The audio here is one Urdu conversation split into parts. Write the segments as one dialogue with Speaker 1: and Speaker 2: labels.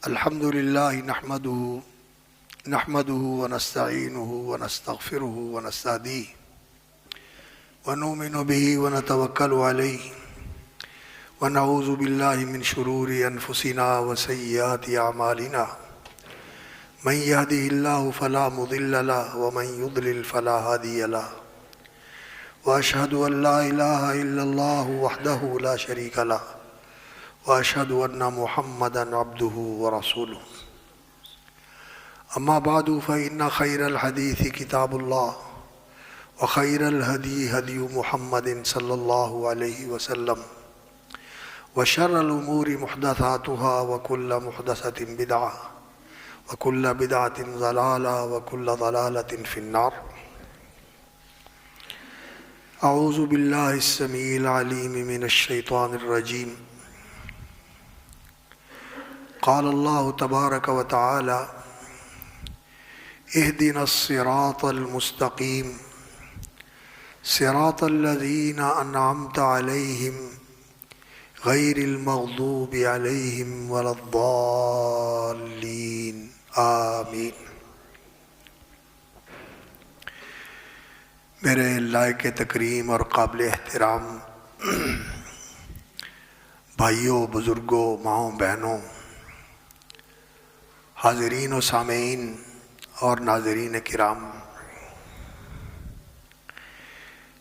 Speaker 1: الحمد لله نحمده ونستعينه ونستغفره ونستهديه ونؤمن به ونتوكل عليه ونعوذ بالله من شرور أنفسنا وسيئات أعمالنا من يهده الله فلا مضل له ومن يضلل فلا هادي له وأشهد أن لا إله إلا الله وحده لا شريك له وأشهد أن محمدًا عبده ورسوله أما بعد فإن خير الحديث كتاب الله وخير الهدي هدي محمد صلى الله عليه وسلم وشر الأمور محدثاتها وكل محدثة بدعة وكل بدعة ضلالة وكل ضلالة في النار. أعوذ بالله السميع العليم من الشيطان الرجيم. قال الله تبارك وتعالى: اهدنا الصراط المستقيم صراط الذين أنعمت عليهم غير المغضوب عليهم ولا الضالين آمین. میرے لائق تکریم اور قابل احترام بھائیوں، بزرگوں، ماؤں، بہنوں، حاضرین و سامعین اور ناظرین کرام،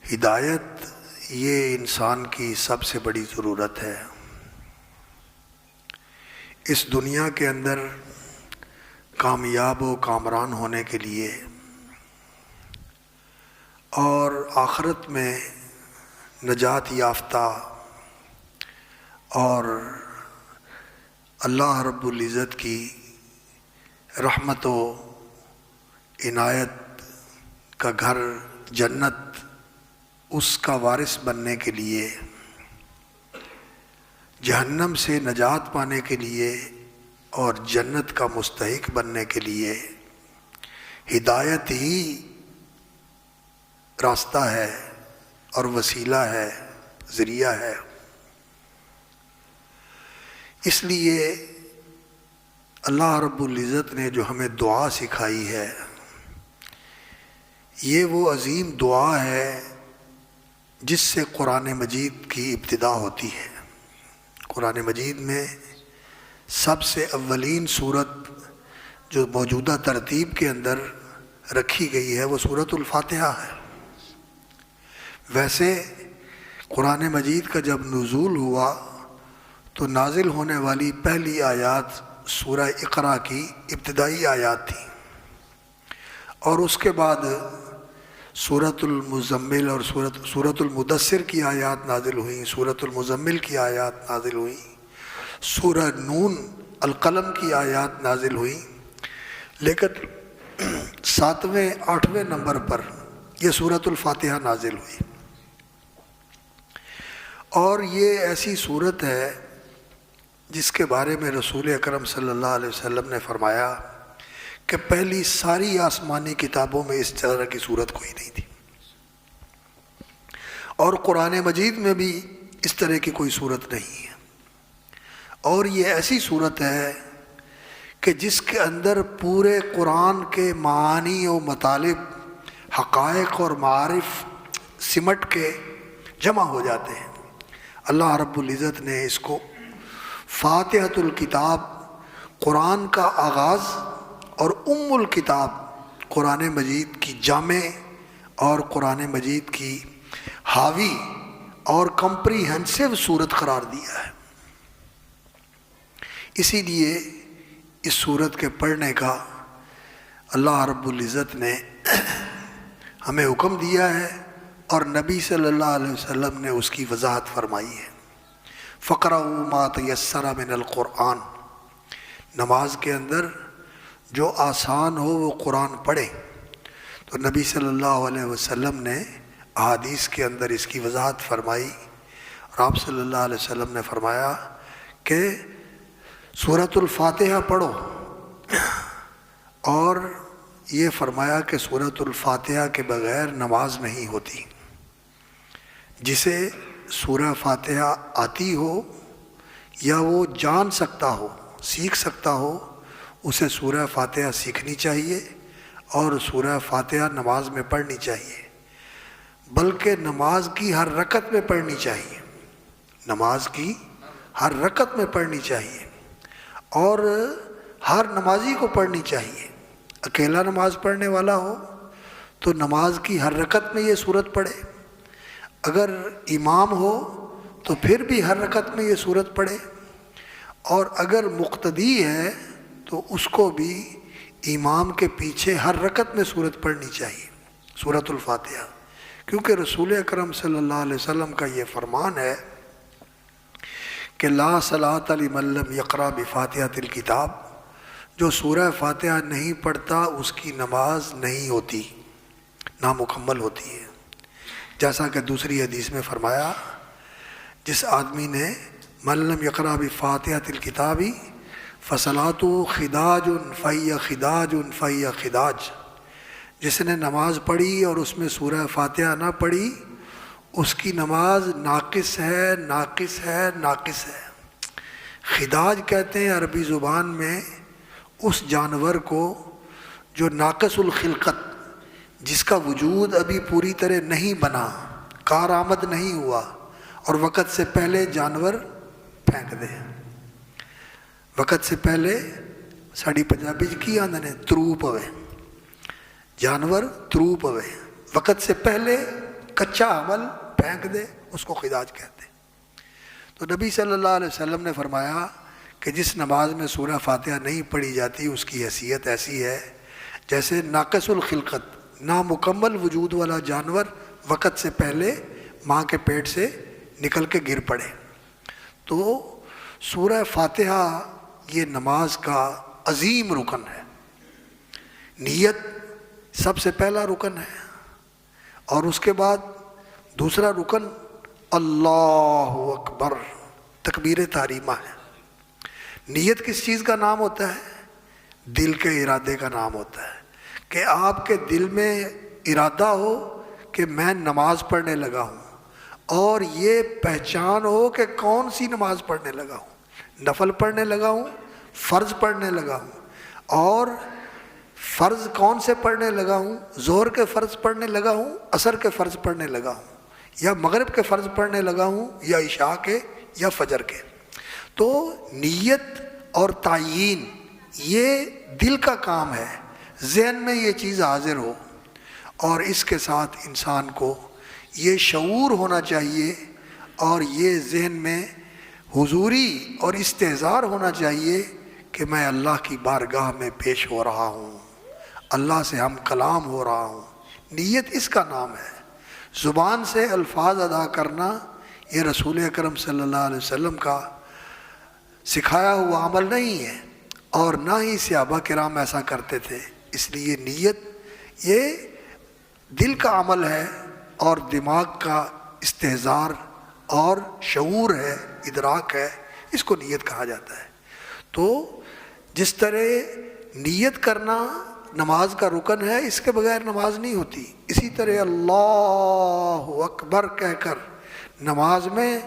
Speaker 1: ہدایت یہ انسان کی سب سے بڑی ضرورت ہے. اس دنیا کے اندر کامیاب و کامران ہونے کے لیے اور آخرت میں نجات یافتہ اور اللہ رب العزت کی رحمت و عنایت کا گھر جنت، اس کا وارث بننے کے لیے، جہنم سے نجات پانے کے لیے اور جنت کا مستحق بننے کے لیے ہدایت ہی راستہ ہے اور وسیلہ ہے، ذریعہ ہے. اس لیے اللہ رب العزت نے جو ہمیں دعا سکھائی ہے، یہ وہ عظیم دعا ہے جس سے قرآن مجید کی ابتدا ہوتی ہے. قرآن مجید میں سب سے اولین صورت جو موجودہ ترتیب کے اندر رکھی گئی ہے وہ سورۃ الفاتحہ ہے. ویسے قرآن مجید کا جب نزول ہوا تو نازل ہونے والی پہلی آیات سورہ اقرا کی ابتدائی آیات تھیں، اور اس کے بعد سورۃ المزمل اور سورۃ المدثر کی آیات نازل ہوئیں، سورۃ المزمل کی آیات نازل ہوئیں، سورہ نون القلم کی آیات نازل ہوئیں. لیکن 7ویں 8ویں نمبر پر یہ سورۃ الفاتحہ نازل ہوئی، اور یہ ایسی صورت ہے جس کے بارے میں رسول اکرم صلی اللہ علیہ وسلم نے فرمایا کہ پہلی ساری آسمانی کتابوں میں اس طرح کی صورت کوئی نہیں تھی، اور قرآن مجید میں بھی اس طرح کی کوئی صورت نہیں ہے. اور یہ ایسی صورت ہے کہ جس کے اندر پورے قرآن کے معانی و مطالب، حقائق اور معارف سمٹ کے جمع ہو جاتے ہیں. اللہ رب العزت نے اس کو فاتحۃ الکتاب، قرآن کا آغاز، اور الکتاب، قرآن مجید کی جامع اور قرآن مجید کی حاوی اور کمپریہنسو صورت قرار دیا ہے. اسی لیے اس صورت کے پڑھنے کا اللہ رب العزت نے ہمیں حکم دیا ہے، اور نبی صلی اللہ علیہ وسلم نے اس کی وضاحت فرمائی ہے. فَقْرَؤُوا مَا تَيَسَّرَ مِنَ الْقُرْآنِ، نماز کے اندر جو آسان ہو وہ قرآن پڑھیں. تو نبی صلی اللہ علیہ وسلم نے احادیث کے اندر اس کی وضاحت فرمائی، اور آپ صلی اللہ علیہ وسلم نے فرمایا کہ سورۃ الفاتحہ پڑھو، اور یہ فرمایا کہ سورۃ الفاتحہ کے بغیر نماز نہیں ہوتی. جسے سورہ فاتحہ آتی ہو یا وہ جان سکتا ہو سیکھ سکتا ہو اسے سورہ فاتحہ سیکھنی چاہیے اور سورہ فاتحہ نماز میں پڑھنی چاہیے، بلکہ نماز کی ہر رکعت میں پڑھنی چاہیے، نماز کی ہر رکعت میں پڑھنی چاہیے، اور ہر نمازی کو پڑھنی چاہیے۔ اکیلا نماز پڑھنے والا ہو تو نماز کی ہر رکعت میں یہ سورت پڑھے، اگر امام ہو تو پھر بھی ہر رکعت میں یہ سورت پڑھے، اور اگر مقتدی ہے تو اس کو بھی امام کے پیچھے ہر رکعت میں سورت پڑھنی چاہیے، سورۃ الفاتحہ، کیونکہ رسول اکرم صلی اللہ علیہ وسلم کا یہ فرمان ہے کہ لا صلاۃ لمن لم یقرأ بفاتحۃ الکتاب، جو سورہ فاتحہ نہیں پڑھتا اس کی نماز نہیں ہوتی، نامکمل ہوتی ہے۔ جیسا کہ دوسری حدیث میں فرمایا، جس آدمی نے من لم یقرأ بفاتحۃ الکتاب فصلاتہ خداج فہی خداج فہی خداج، جس نے نماز پڑھی اور اس میں سورہ فاتحہ نہ پڑھی اس کی نماز ناقص ہے، ناقص ہے، ناقص ہے۔ خداج کہتے ہیں عربی زبان میں اس جانور کو جو ناقص الخلقت، جس کا وجود ابھی پوری طرح نہیں بنا، کارآمد نہیں ہوا، اور وقت سے پہلے جانور پھینک دے، وقت سے پہلے ساڑی پنجابی کی آندے نے تروپ ہوئے، جانور تروپ ہوئے، وقت سے پہلے کچا عمل پھینک دے، اس کو خداج کہتے ہیں۔ تو نبی صلی اللہ علیہ وسلم نے فرمایا کہ جس نماز میں سورہ فاتحہ نہیں پڑھی جاتی اس کی حیثیت ایسی ہے جیسے ناقص الخلقت، نامکمل وجود والا جانور وقت سے پہلے ماں کے پیٹ سے نکل کے گر پڑے۔ تو سورہ فاتحہ یہ نماز کا عظیم رکن ہے، نیت سب سے پہلا رکن ہے، اور اس کے بعد دوسرا رکن اللہ اکبر، تکبیر تحریمہ ہے۔ نیت کس چیز کا نام ہوتا ہے؟ دل کے ارادے کا نام ہوتا ہے، کہ آپ کے دل میں ارادہ ہو کہ میں نماز پڑھنے لگا ہوں، اور یہ پہچان ہو کہ کون سی نماز پڑھنے لگا ہوں، نفل پڑھنے لگا ہوں، فرض پڑھنے لگا ہوں، اور فرض کون سے پڑھنے لگا ہوں؟ ظہر کے فرض پڑھنے لگا ہوں، عصر کے فرض پڑھنے لگا ہوں، یا مغرب کے فرض پڑھنے لگا ہوں، یا عشاء کے یا فجر کے۔ تو نیت اور تعیین یہ دل کا کام ہے، ذہن میں یہ چیز حاضر ہو، اور اس کے ساتھ انسان کو یہ شعور ہونا چاہیے اور یہ ذہن میں حضوری اور استحضار ہونا چاہیے کہ میں اللہ کی بارگاہ میں پیش ہو رہا ہوں، اللہ سے ہم کلام ہو رہا ہوں۔ نیت اس کا نام ہے۔ زبان سے الفاظ ادا کرنا یہ رسول اکرم صلی اللہ علیہ وسلم کا سکھایا ہوا عمل نہیں ہے، اور نہ ہی صحابہ کرام ایسا کرتے تھے۔ اس لیے نیت یہ دل کا عمل ہے اور دماغ کا استحضار اور شعور ہے، ادراک ہے، اس کو نیت کہا جاتا ہے۔ تو جس طرح نیت کرنا نماز کا رکن ہے، اس کے بغیر نماز نہیں ہوتی، اسی طرح اللہ اکبر کہہ کر نماز میں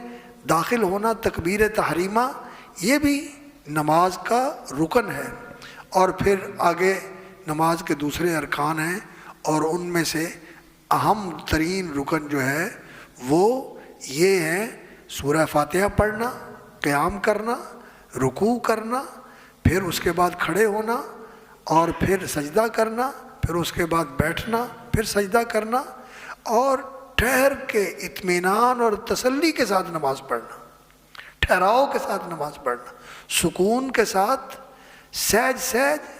Speaker 1: داخل ہونا، تکبیر تحریمہ، یہ بھی نماز کا رکن ہے۔ اور پھر آگے نماز کے دوسرے ارکان ہیں، اور ان میں سے اہم ترین رکن جو ہے وہ یہ ہے سورہ فاتحہ پڑھنا، قیام کرنا، رکوع کرنا، پھر اس کے بعد کھڑے ہونا، اور پھر سجدہ کرنا، پھر اس کے بعد بیٹھنا، پھر سجدہ کرنا، اور ٹھہر کے اطمینان اور تسلی کے ساتھ نماز پڑھنا، ٹھہراؤ کے ساتھ نماز پڑھنا، سکون کے ساتھ، سہج سہج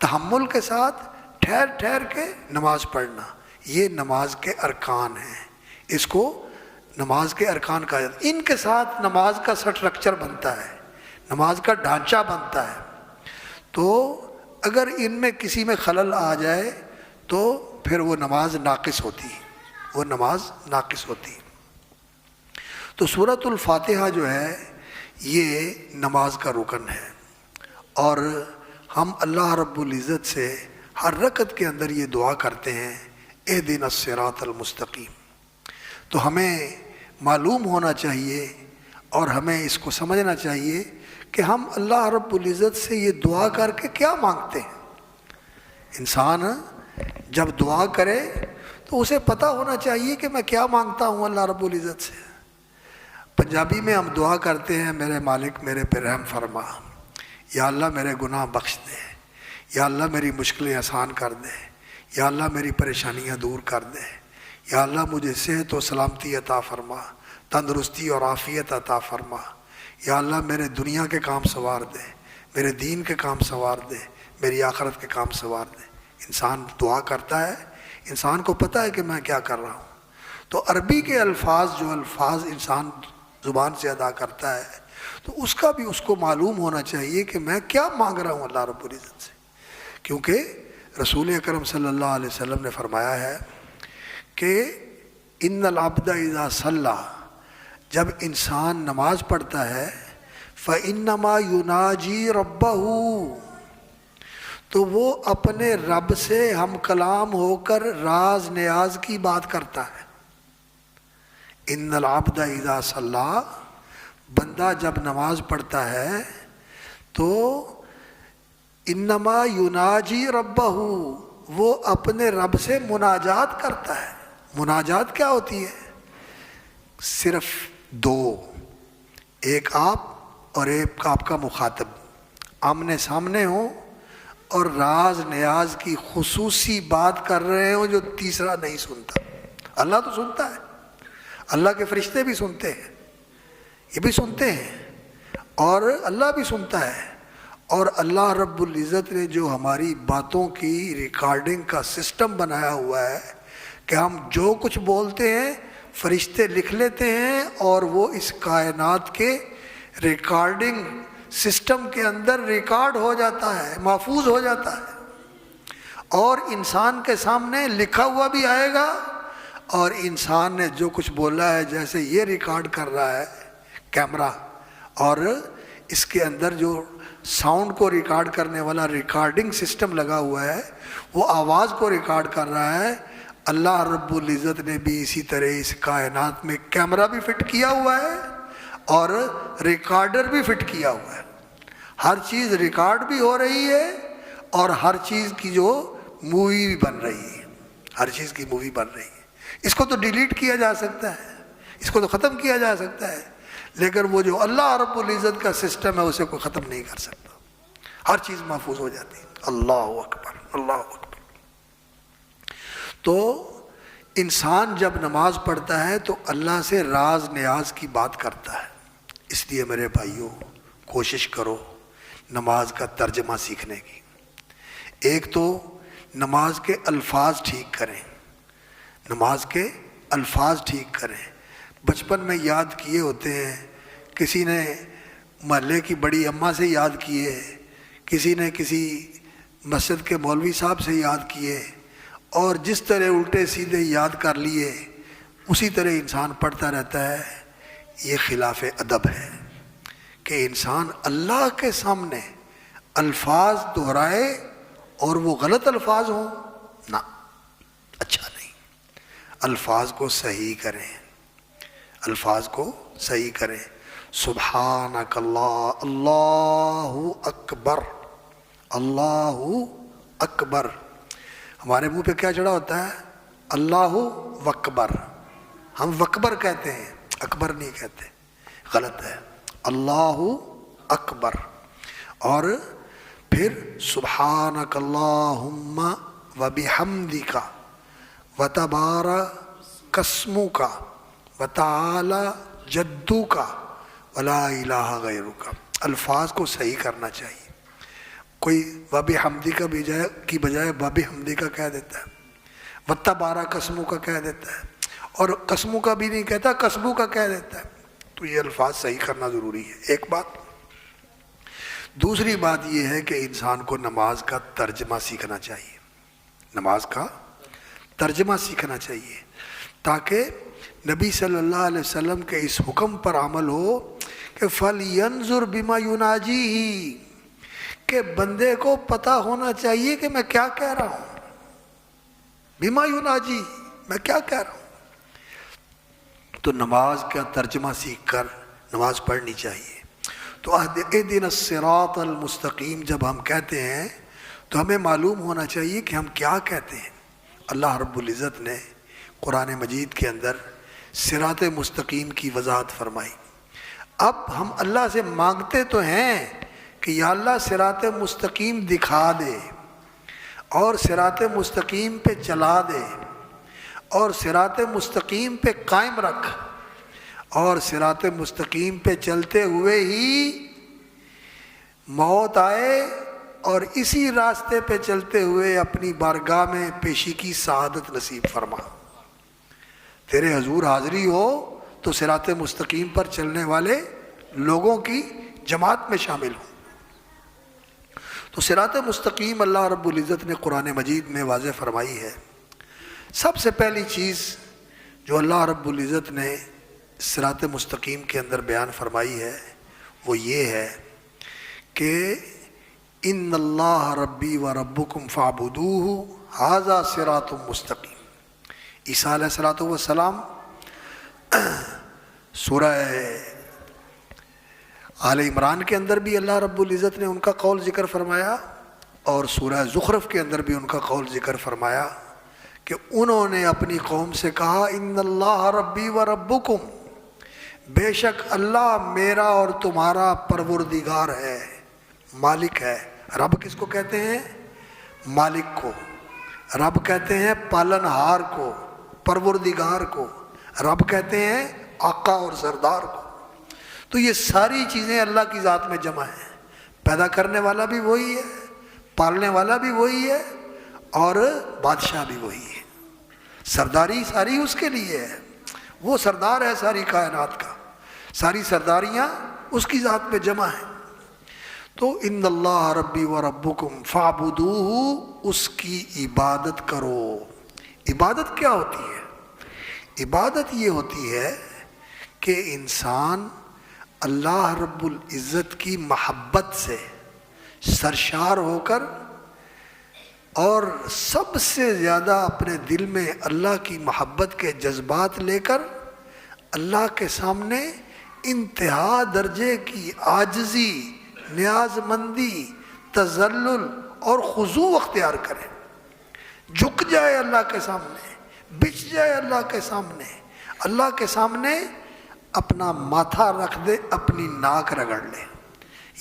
Speaker 1: تحمل کے ساتھ ٹھہر ٹھہر کے نماز پڑھنا، یہ نماز کے ارکان ہیں۔ اس کو نماز کے ارکان کہا جاتا ہے۔ ان کے ساتھ نماز کا سٹرکچر بنتا ہے، نماز کا ڈھانچہ بنتا ہے۔ تو اگر ان میں کسی میں خلل آ جائے تو پھر وہ نماز ناقص ہوتی ہے، وہ نماز ناقص ہوتی ہے۔ تو سورۃ الفاتحہ جو ہے یہ نماز کا رکن ہے، اور ہم اللہ رب العزت سے ہر رکعت کے اندر یہ دعا کرتے ہیں، اہدنا الصراط المستقیم۔ تو ہمیں معلوم ہونا چاہیے اور ہمیں اس کو سمجھنا چاہیے کہ ہم اللہ رب العزت سے یہ دعا کر کے کیا مانگتے ہیں۔ انسان جب دعا کرے تو اسے پتہ ہونا چاہیے کہ میں کیا مانگتا ہوں اللہ رب العزت سے۔ پنجابی میں ہم دعا کرتے ہیں، میرے مالک میرے پہ رحم فرما، یا اللہ میرے گناہ بخش دے، یا اللہ میری مشکلیں آسان کر دے، یا اللہ میری پریشانیاں دور کر دے، یا اللہ مجھے صحت و سلامتی عطا فرما، تندرستی اور عافیت عطا فرما، یا اللہ میرے دنیا کے کام سنوار دے، میرے دین کے کام سنوار دے، میری آخرت کے کام سنوار دے۔ انسان دعا کرتا ہے، انسان کو پتہ ہے کہ میں کیا کر رہا ہوں۔ تو عربی کے الفاظ، جو الفاظ انسان زبان سے ادا کرتا ہے، تو اس کا بھی اس کو معلوم ہونا چاہیے کہ میں کیا مانگ رہا ہوں اللہ رب العزت سے۔ کیونکہ رسول اکرم صلی اللہ علیہ وسلم نے فرمایا ہے کہ ان العبد اذا صلی، جب انسان نماز پڑھتا ہے، فانما یناجی ربہ، تو وہ اپنے رب سے ہم کلام ہو کر راز نیاز کی بات کرتا ہے۔ ان العبد اذا صلی، بندہ جب نماز پڑھتا ہے تو انما یناجی ربہ، وہ اپنے رب سے مناجات کرتا ہے۔ مناجات کیا ہوتی ہے؟ صرف دو، ایک آپ اور ایک آپ کا مخاطب آمنے سامنے ہوں اور راز نیاز کی خصوصی بات کر رہے ہوں جو تیسرا نہیں سنتا۔ اللہ تو سنتا ہے، اللہ کے فرشتے بھی سنتے ہیں، یہ بھی سنتے ہیں، اور اللہ بھی سنتا ہے۔ اور اللہ رب العزت نے جو ہماری باتوں کی ریکارڈنگ کا سسٹم بنایا ہوا ہے کہ ہم جو کچھ بولتے ہیں فرشتے لکھ لیتے ہیں، اور وہ اس کائنات کے ریکارڈنگ سسٹم کے اندر ریکارڈ ہو جاتا ہے، محفوظ ہو جاتا ہے، اور انسان کے سامنے لکھا ہوا بھی آئے گا، اور انسان نے جو کچھ بولا ہے جیسے یہ ریکارڈ کر رہا ہے کیمرہ، اور اس کے اندر جو ساؤنڈ کو ریکارڈ کرنے والا ریکارڈنگ سسٹم لگا ہوا ہے وہ آواز کو ریکارڈ کر رہا ہے۔ اللہ رب العزت نے بھی اسی طرح اس کائنات میں کیمرہ بھی فٹ کیا ہوا ہے اور ریکارڈر بھی فٹ کیا ہوا ہے۔ ہر چیز ریکارڈ بھی ہو رہی ہے اور ہر چیز کی جو مووی بھی بن رہی ہے، ہر چیز کی مووی بن رہی ہے۔ اس کو تو ڈیلیٹ کیا جا سکتا ہے، اس کو تو ختم کیا جا سکتا ہے، لیکن وہ جو اللہ رب العزت کا سسٹم ہے اسے کوئی ختم نہیں کر سکتا، ہر چیز محفوظ ہو جاتی ہے۔ اللہ اکبر، اللہ اکبر۔ تو انسان جب نماز پڑھتا ہے تو اللہ سے راز نیاز کی بات کرتا ہے۔ اس لیے میرے بھائیوں کوشش کرو نماز کا ترجمہ سیکھنے کی۔ ایک تو نماز کے الفاظ ٹھیک کریں، نماز کے الفاظ ٹھیک کریں۔ بچپن میں یاد کیے ہوتے ہیں، کسی نے محلے کی بڑی اماں سے یاد کیے، کسی نے کسی مسجد کے مولوی صاحب سے یاد کیے، اور جس طرح الٹے سیدھے یاد کر لیے اسی طرح انسان پڑھتا رہتا ہے۔ یہ خلاف ادب ہے کہ انسان اللہ کے سامنے الفاظ دہرائے اور وہ غلط الفاظ ہوں، نہ، اچھا نہیں۔ الفاظ کو صحیح کریں، الفاظ کو صحیح کریں۔ سبحانک اللہ، اللہ اکبر، اللہ اکبر۔ ہمارے منہ پہ کیا چڑھا ہوتا ہے؟ اللہ وکبر، ہم وکبر کہتے ہیں، اکبر نہیں کہتے، غلط ہے، اللہ اکبر۔ اور پھر سبحانک اللہم وبحمدک وتبارک اسمک وتعالی جدک ولا الہ غیرک۔ الفاظ کو صحیح کرنا چاہیے۔ کوئی وبحمدی کی بجائے وبحمدی کا کہہ دیتا ہے، وتبارک اسمک کا کہہ دیتا ہے، اور قسموں کا بھی نہیں کہتا، قسموں کا کہہ دیتا ہے۔ تو یہ الفاظ صحیح کرنا ضروری ہے، ایک بات۔ دوسری بات یہ ہے کہ انسان کو نماز کا ترجمہ سیکھنا چاہیے، نماز کا ترجمہ سیکھنا چاہیے، تاکہ نبی صلی اللہ علیہ وسلم کے اس حکم پر عمل ہو کہ فَلْيَنْظُرْ بِمَا يُنَاجِيهِ، کہ بندے کو پتہ ہونا چاہیے کہ میں کیا کہہ رہا ہوں، بِمَا يُنَاجِيهِ، میں کیا کہہ رہا ہوں۔ تو نماز کا ترجمہ سیکھ کر نماز پڑھنی چاہیے۔ تو اہدنا الصراط المستقیم جب ہم کہتے ہیں تو ہمیں معلوم ہونا چاہیے کہ ہم کیا کہتے ہیں۔ اللہ رب العزت نے قرآن مجید کے اندر صراط مستقیم کی وضاحت فرمائی۔ اب ہم اللہ سے مانگتے تو ہیں کہ یا اللہ صراط مستقیم دکھا دے، اور صراط مستقیم پہ چلا دے، اور صراط مستقیم پہ قائم رکھ، اور صراط مستقیم پہ چلتے ہوئے ہی موت آئے اور اسی راستے پہ چلتے ہوئے اپنی بارگاہ میں پیشی کی سعادت نصیب فرما۔ تیرے حضور حاضری ہو تو صراط مستقیم پر چلنے والے لوگوں کی جماعت میں شامل ہوں۔ تو صراط مستقیم اللہ رب العزت نے قرآن مجید میں واضح فرمائی ہے۔ سب سے پہلی چیز جو اللہ رب العزت نے صراط مستقیم کے اندر بیان فرمائی ہے وہ یہ ہے کہ ان اللہ ربی و ربکم فاعبدوہ ھذا صراط مستقیم۔ عیسیٰ علیہ السلام سورہ آل عمران کے اندر بھی اللہ رب العزت نے ان کا قول ذکر فرمایا، اور سورہ زخرف کے اندر بھی ان کا قول ذکر فرمایا کہ انہوں نے اپنی قوم سے کہا ان اللہ ربی و ربکم، بے شک اللہ میرا اور تمہارا پروردگار ہے، مالک ہے۔ رب کس کو کہتے ہیں؟ مالک کو۔ رب کہتے ہیں پالن ہار کو، پروردگار کو۔ رب کہتے ہیں آقا اور سردار کو۔ تو یہ ساری چیزیں اللہ کی ذات میں جمع ہیں۔ پیدا کرنے والا بھی وہی ہے، پالنے والا بھی وہی ہے، اور بادشاہ بھی وہی ہے۔ سرداری ساری اس کے لیے ہے، وہ سردار ہے ساری کائنات کا، ساری سرداریاں اس کی ذات میں جمع ہیں۔ تو ان اللہ ربی و ربکم فاعبدوہ، اس کی عبادت کرو۔ عبادت کیا ہوتی ہے؟ عبادت یہ ہوتی ہے کہ انسان اللہ رب العزت کی محبت سے سرشار ہو کر اور سب سے زیادہ اپنے دل میں اللہ کی محبت کے جذبات لے کر اللہ کے سامنے انتہا درجے کی عاجزی، نیاز مندی، تذلل اور خضوع اختیار کرے، جھک جائے اللہ کے سامنے، بچھ جائے اللہ کے سامنے، اللہ کے سامنے اپنا ماتھا رکھ دے، اپنی ناک رگڑ لے۔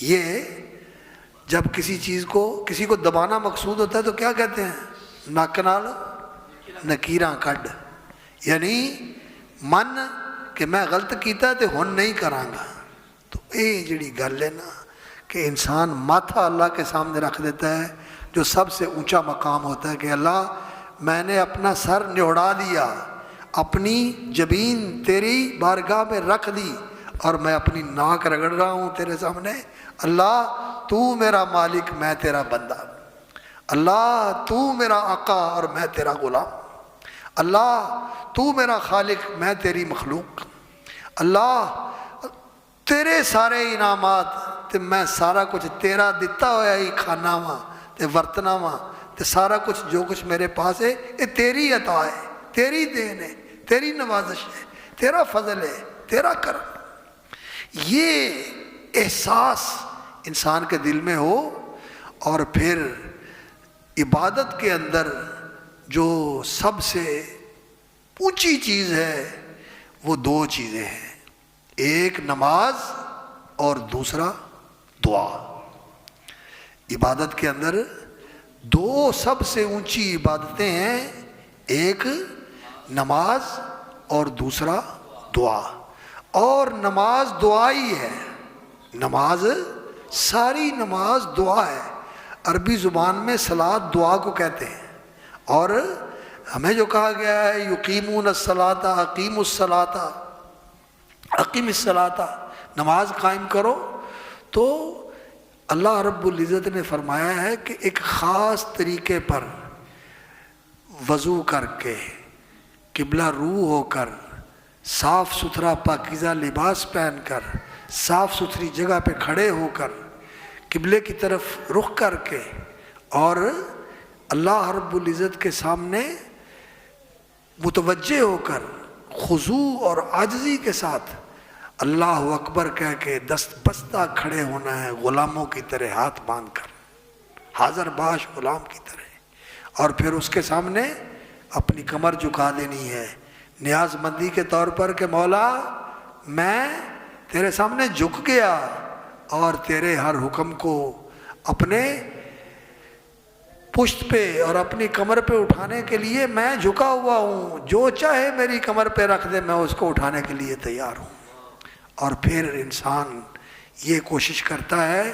Speaker 1: یہ جب کسی کو دبانا مقصود ہوتا ہے تو کیا کہتے ہیں؟ نک نال نکیراں کڈ، یعنی من کہ میں غلط کیتا تے ہن نہیں کراں گا۔ تو یہ جڑی گل ہے نا کہ انسان ماتھا اللہ کے سامنے رکھ دیتا ہے، جو سب سے اونچا مقام ہوتا ہے کہ اللہ میں نے اپنا سر نہوڑا دیا، اپنی جبین تیری بارگاہ میں رکھ دی، اور میں اپنی ناک رگڑ رہا ہوں تیرے سامنے۔ اللہ تو میرا مالک، میں تیرا بندہ۔ اللہ تو میرا آقا اور میں تیرا غلام۔ اللہ تو میرا خالق، میں تیری مخلوق۔ اللہ تیرے سارے انعامات تے میں سارا کچھ تیرا دتا ہوا ہی کھانا وا تے ورتنا وا تے سارا کچھ جو کچھ میرے پاس ہے یہ تیری عطا ہے، تیری دین ہے، تیری نوازش ہے، تیرا فضل ہے، تیرا کرم۔ یہ احساس انسان کے دل میں ہو، اور پھر عبادت کے اندر جو سب سے اونچی چیز ہے وہ دو چیزیں ہیں، ایک نماز اور دوسرا دعا۔ عبادت کے اندر دو سب سے اونچی عبادتیں ہیں، ایک نماز اور دوسرا دعا۔ اور نماز دعا ہی ہے، نماز ساری نماز دعا ہے۔ عربی زبان میں صلاۃ دعا کو کہتے ہیں، اور ہمیں جو کہا گیا ہے یقیمون الصلاۃ اقیموا الصلاۃ، اقیم الصلاۃ، نماز قائم کرو، تو اللہ رب العزت نے فرمایا ہے کہ ایک خاص طریقے پر وضو کر کے، قبلہ رو ہو کر، صاف ستھرا پاکیزہ لباس پہن کر، صاف ستھری جگہ پہ کھڑے ہو کر، قبلے کی طرف رخ کر کے، اور اللہ رب العزت کے سامنے متوجہ ہو کر خضوع اور عاجزی کے ساتھ اللہ اکبر کہہ کے دست بستہ کھڑے ہونا ہے غلاموں کی طرح ہاتھ باندھ کر، حاضر باش غلام کی طرح، اور پھر اس کے سامنے اپنی کمر جھکا دینی ہے نیاز مندی کے طور پر کہ مولا میں تیرے سامنے جھک گیا اور تیرے ہر حکم کو اپنے پشت پہ اور اپنی کمر پہ اٹھانے کے لیے میں جھکا ہوا ہوں، جو چاہے میری کمر پہ رکھ دے میں اس کو اٹھانے کے لیے تیار ہوں۔ اور پھر انسان یہ کوشش کرتا ہے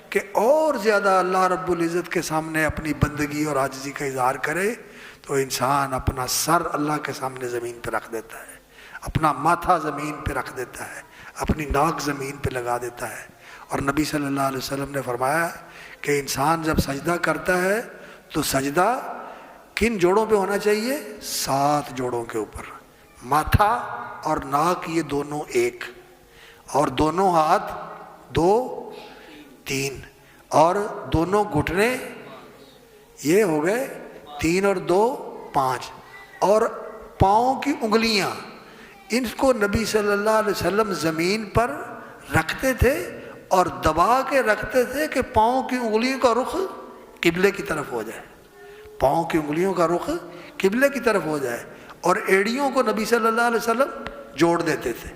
Speaker 1: کہ اور زیادہ اللہ رب العزت کے سامنے اپنی بندگی اور عاجزی کا اظہار کرے، تو انسان اپنا سر اللہ کے سامنے زمین پہ رکھ دیتا ہے، اپنا ماتھا زمین پہ رکھ دیتا ہے، اپنی ناک زمین پہ لگا دیتا ہے۔ اور نبی صلی اللہ علیہ وسلم نے فرمایا کہ انسان جب سجدہ کرتا ہے تو سجدہ کن جوڑوں پہ ہونا چاہیے؟ 7 جوڑوں کے اوپر، ماتھا اور ناک یہ دونوں ایک، اور دونوں ہاتھ 2 3، اور دونوں گھٹنے یہ ہو گئے 3 اور 2 5، اور پاؤں کی انگلیاں ان کو نبی صلی اللہ علیہ وسلم زمین پر رکھتے تھے اور دبا کے رکھتے تھے کہ پاؤں کی انگلیوں کا رخ قبلے کی طرف ہو جائے، پاؤں کی انگلیوں کا رخ قبلے کی طرف ہو جائے، اور ایڑیوں کو نبی صلی اللہ علیہ وسلم جوڑ دیتے تھے،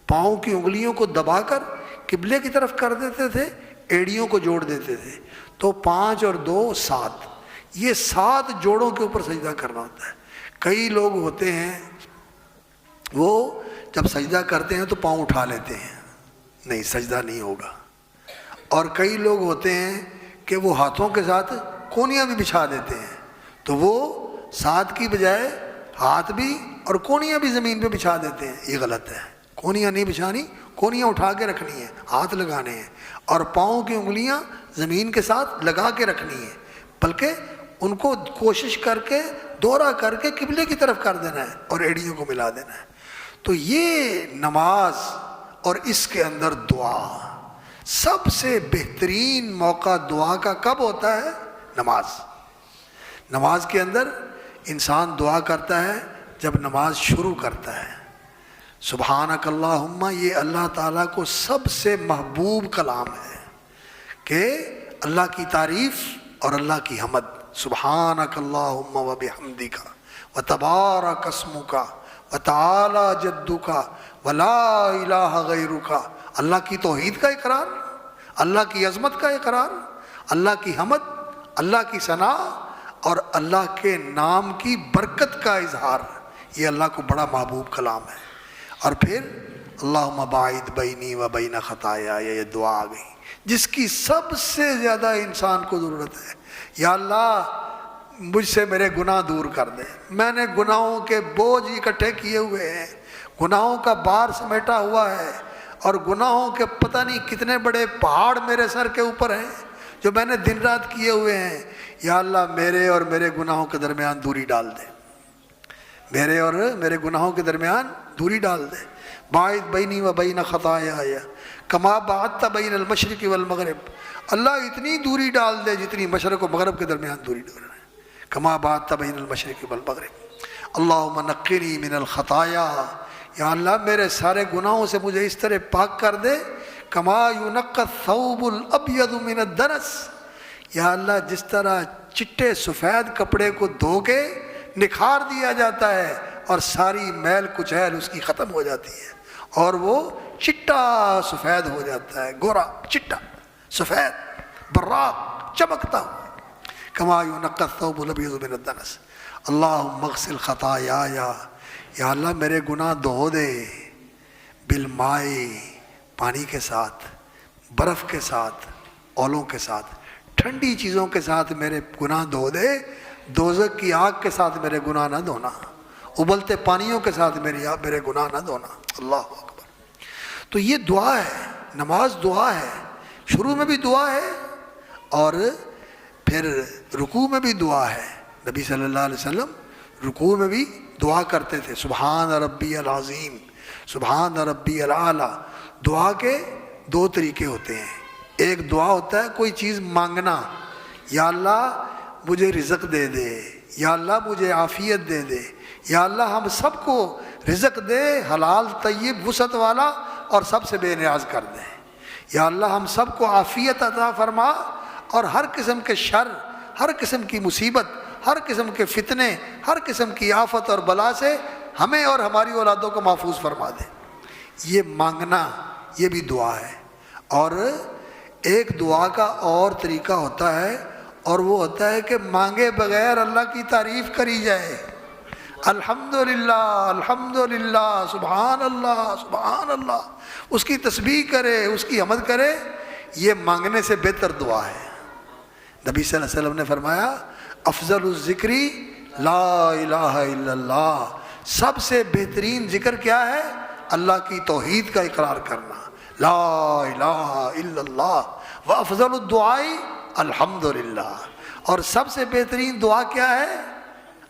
Speaker 1: پاؤں کی انگلیوں کو دبا کر قبلے کی طرف کر دیتے تھے، ایڑیوں کو جوڑ دیتے تھے، تو 5 اور 2 7، یہ 7 جوڑوں کے اوپر سجدہ کرنا ہوتا ہے۔ کئی لوگ ہوتے ہیں وہ جب سجدہ کرتے ہیں تو پاؤں اٹھا لیتے ہیں، نہیں سجدہ نہیں ہوگا۔ اور کئی لوگ ہوتے ہیں کہ وہ ہاتھوں کے ساتھ کونیاں بھی بچھا دیتے ہیں، تو وہ 7 کی بجائے ہاتھ بھی اور کونیاں بھی زمین پہ بچھا دیتے ہیں، یہ غلط ہے۔ کونیاں نہیں بچھانی، کونیاں اٹھا کے رکھنی ہے، ہاتھ لگانے ہیں، اور پاؤں کی انگلیاں زمین کے ساتھ لگا کے رکھنی ہے، بلکہ ان کو کوشش کر کے دورہ کر کے قبلے کی طرف کر دینا ہے اور ایڑیوں کو ملا دینا ہے۔ تو یہ نماز اور اس کے اندر دعا، سب سے بہترین موقع دعا کا کب ہوتا ہے؟ نماز۔ نماز کے اندر انسان دعا کرتا ہے جب نماز شروع کرتا ہے۔ سبحانک اللہم، یہ اللہ تعالیٰ کو سب سے محبوب کلام ہے کہ اللہ کی تعریف اور اللہ کی حمد۔ سبحانک اللہم و بحمدک و تبارک اسمک و تعالی جدک و لا الہ غیرک، اللہ کی توحید کا اقرار، اللہ کی عظمت کا اقرار، اللہ کی حمد، اللہ کی ثنا اور اللہ کے نام کی برکت کا اظہار، یہ اللہ کو بڑا محبوب کلام ہے۔ اور پھر اللہم باعد بینی و بین خطایا، یہ دعا آ گئی جس کی سب سے زیادہ انسان کو ضرورت ہے۔ یا اللہ مجھ سے میرے گناہ دور کر دے، میں نے گناہوں کے بوجھ اکٹھے کیے ہوئے ہیں، گناہوں کا بار سمیٹا ہوا ہے، اور گناہوں کے پتہ نہیں کتنے بڑے پہاڑ میرے سر کے اوپر ہیں جو میں نے دن رات کیے ہوئے ہیں۔ یا اللہ میرے اور میرے گناہوں کے درمیان دوری ڈال دے، میرے اور میرے گناہوں کے درمیان دوری ڈال دے۔ باعث بینی و بین خطایا کما بعدت بین المشرق والمغرب، اللہ اتنی دوری ڈال دے جتنی مشرق و مغرب کے درمیان دوری ڈال رہے ہیں۔ کما بعدت بین المشرق والمغرب اللہم نقنی من الخطایا، یا اللہ میرے سارے گناہوں سے مجھے اس طرح پاک کر دے، کما ینقی الثوب الابیض من الدنس، یا اللہ جس طرح چٹے سفید کپڑے کو دھو کے نکھار دیا جاتا ہے اور ساری میل کچیل اس کی ختم ہو جاتی ہے اور وہ چٹا سفید ہو جاتا ہے، گورا چٹا سفید براق چمکتا ہوا، کما ینقی الثوب الابیض من الدنس اللہم اغسل خطایا، یا اللہ میرے گناہ دھو دے، بالماء پانی کے ساتھ، برف کے ساتھ، اولوں کے ساتھ، ٹھنڈی چیزوں کے ساتھ میرے گناہ دھو دے، دوزخ کی آگ کے ساتھ میرے گناہ نہ دھونا، ابلتے پانیوں کے ساتھ میرے گناہ نہ دھونا۔ اللہ اکبر۔ تو یہ دعا ہے، نماز دعا ہے، شروع میں بھی دعا ہے اور پھر رکوع میں بھی دعا ہے۔ نبی صلی اللہ علیہ وسلم رکوع میں بھی دعا کرتے تھے، سبحان ربی العظیم، سبحان ربی الاعلی۔ دعا کے 2 طریقے ہوتے ہیں، ایک دعا ہوتا ہے کوئی چیز مانگنا، یا اللہ مجھے رزق دے دے، یا اللہ مجھے عافیت دے دے، یا اللہ ہم سب کو رزق دے حلال طیب وسعت والا اور سب سے بے نیاز کر دیں۔ یا اللہ ہم سب کو عافیت عطا فرما اور ہر قسم کے شر، ہر قسم کی مصیبت، ہر قسم کے فتنے، ہر قسم کی آفت اور بلا سے ہمیں اور ہماری اولادوں کو محفوظ فرما دے۔ یہ مانگنا یہ بھی دعا ہے۔ اور ایک دعا کا اور طریقہ ہوتا ہے، اور وہ ہوتا ہے کہ مانگے بغیر اللہ کی تعریف کری جائے۔ الحمدللہ الحمدللہ سبحان اللہ سبحان اللہ، اس کی تسبیح کرے، اس کی حمد کرے، یہ مانگنے سے بہتر دعا ہے۔ نبی صلی اللہ علیہ وسلم نے فرمایا افضل الذکری لا الہ الا اللہ، سب سے بہترین ذکر کیا ہے؟ اللہ کی توحید کا اقرار کرنا، لا الہ الا اللہ، وافضل الدعاء الحمدللہ، اور سب سے بہترین دعا کیا ہے؟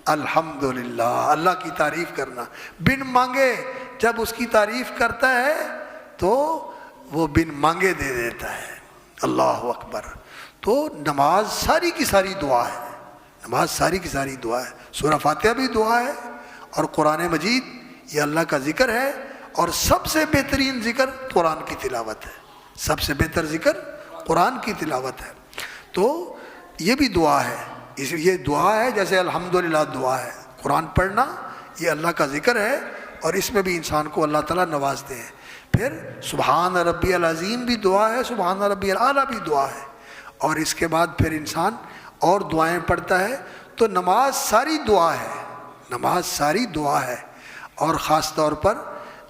Speaker 1: الحمدللہ، اللہ کی تعریف کرنا بن مانگے۔ جب اس کی تعریف کرتا ہے تو وہ بن مانگے دے دیتا ہے۔ اللہ اکبر۔ تو نماز ساری کی ساری دعا ہے، نماز ساری کی ساری دعا ہے۔ سورہ فاتحہ بھی دعا ہے، اور قرآن مجید یہ اللہ کا ذکر ہے، اور سب سے بہترین ذکر قرآن کی تلاوت ہے، سب سے بہتر ذکر قرآن کی تلاوت ہے۔ تو یہ بھی دعا ہے، یہ دعا ہے جیسے الحمدللہ دعا ہے۔ قرآن پڑھنا یہ اللہ کا ذکر ہے، اور اس میں بھی انسان کو اللہ تعالیٰ نوازتے ہیں۔ پھر سبحان ربی العظیم بھی دعا ہے، سبحان ربی الاعلیٰ بھی دعا ہے، اور اس کے بعد پھر انسان اور دعائیں پڑھتا ہے۔ تو نماز ساری دعا ہے، نماز ساری دعا ہے۔ اور خاص طور پر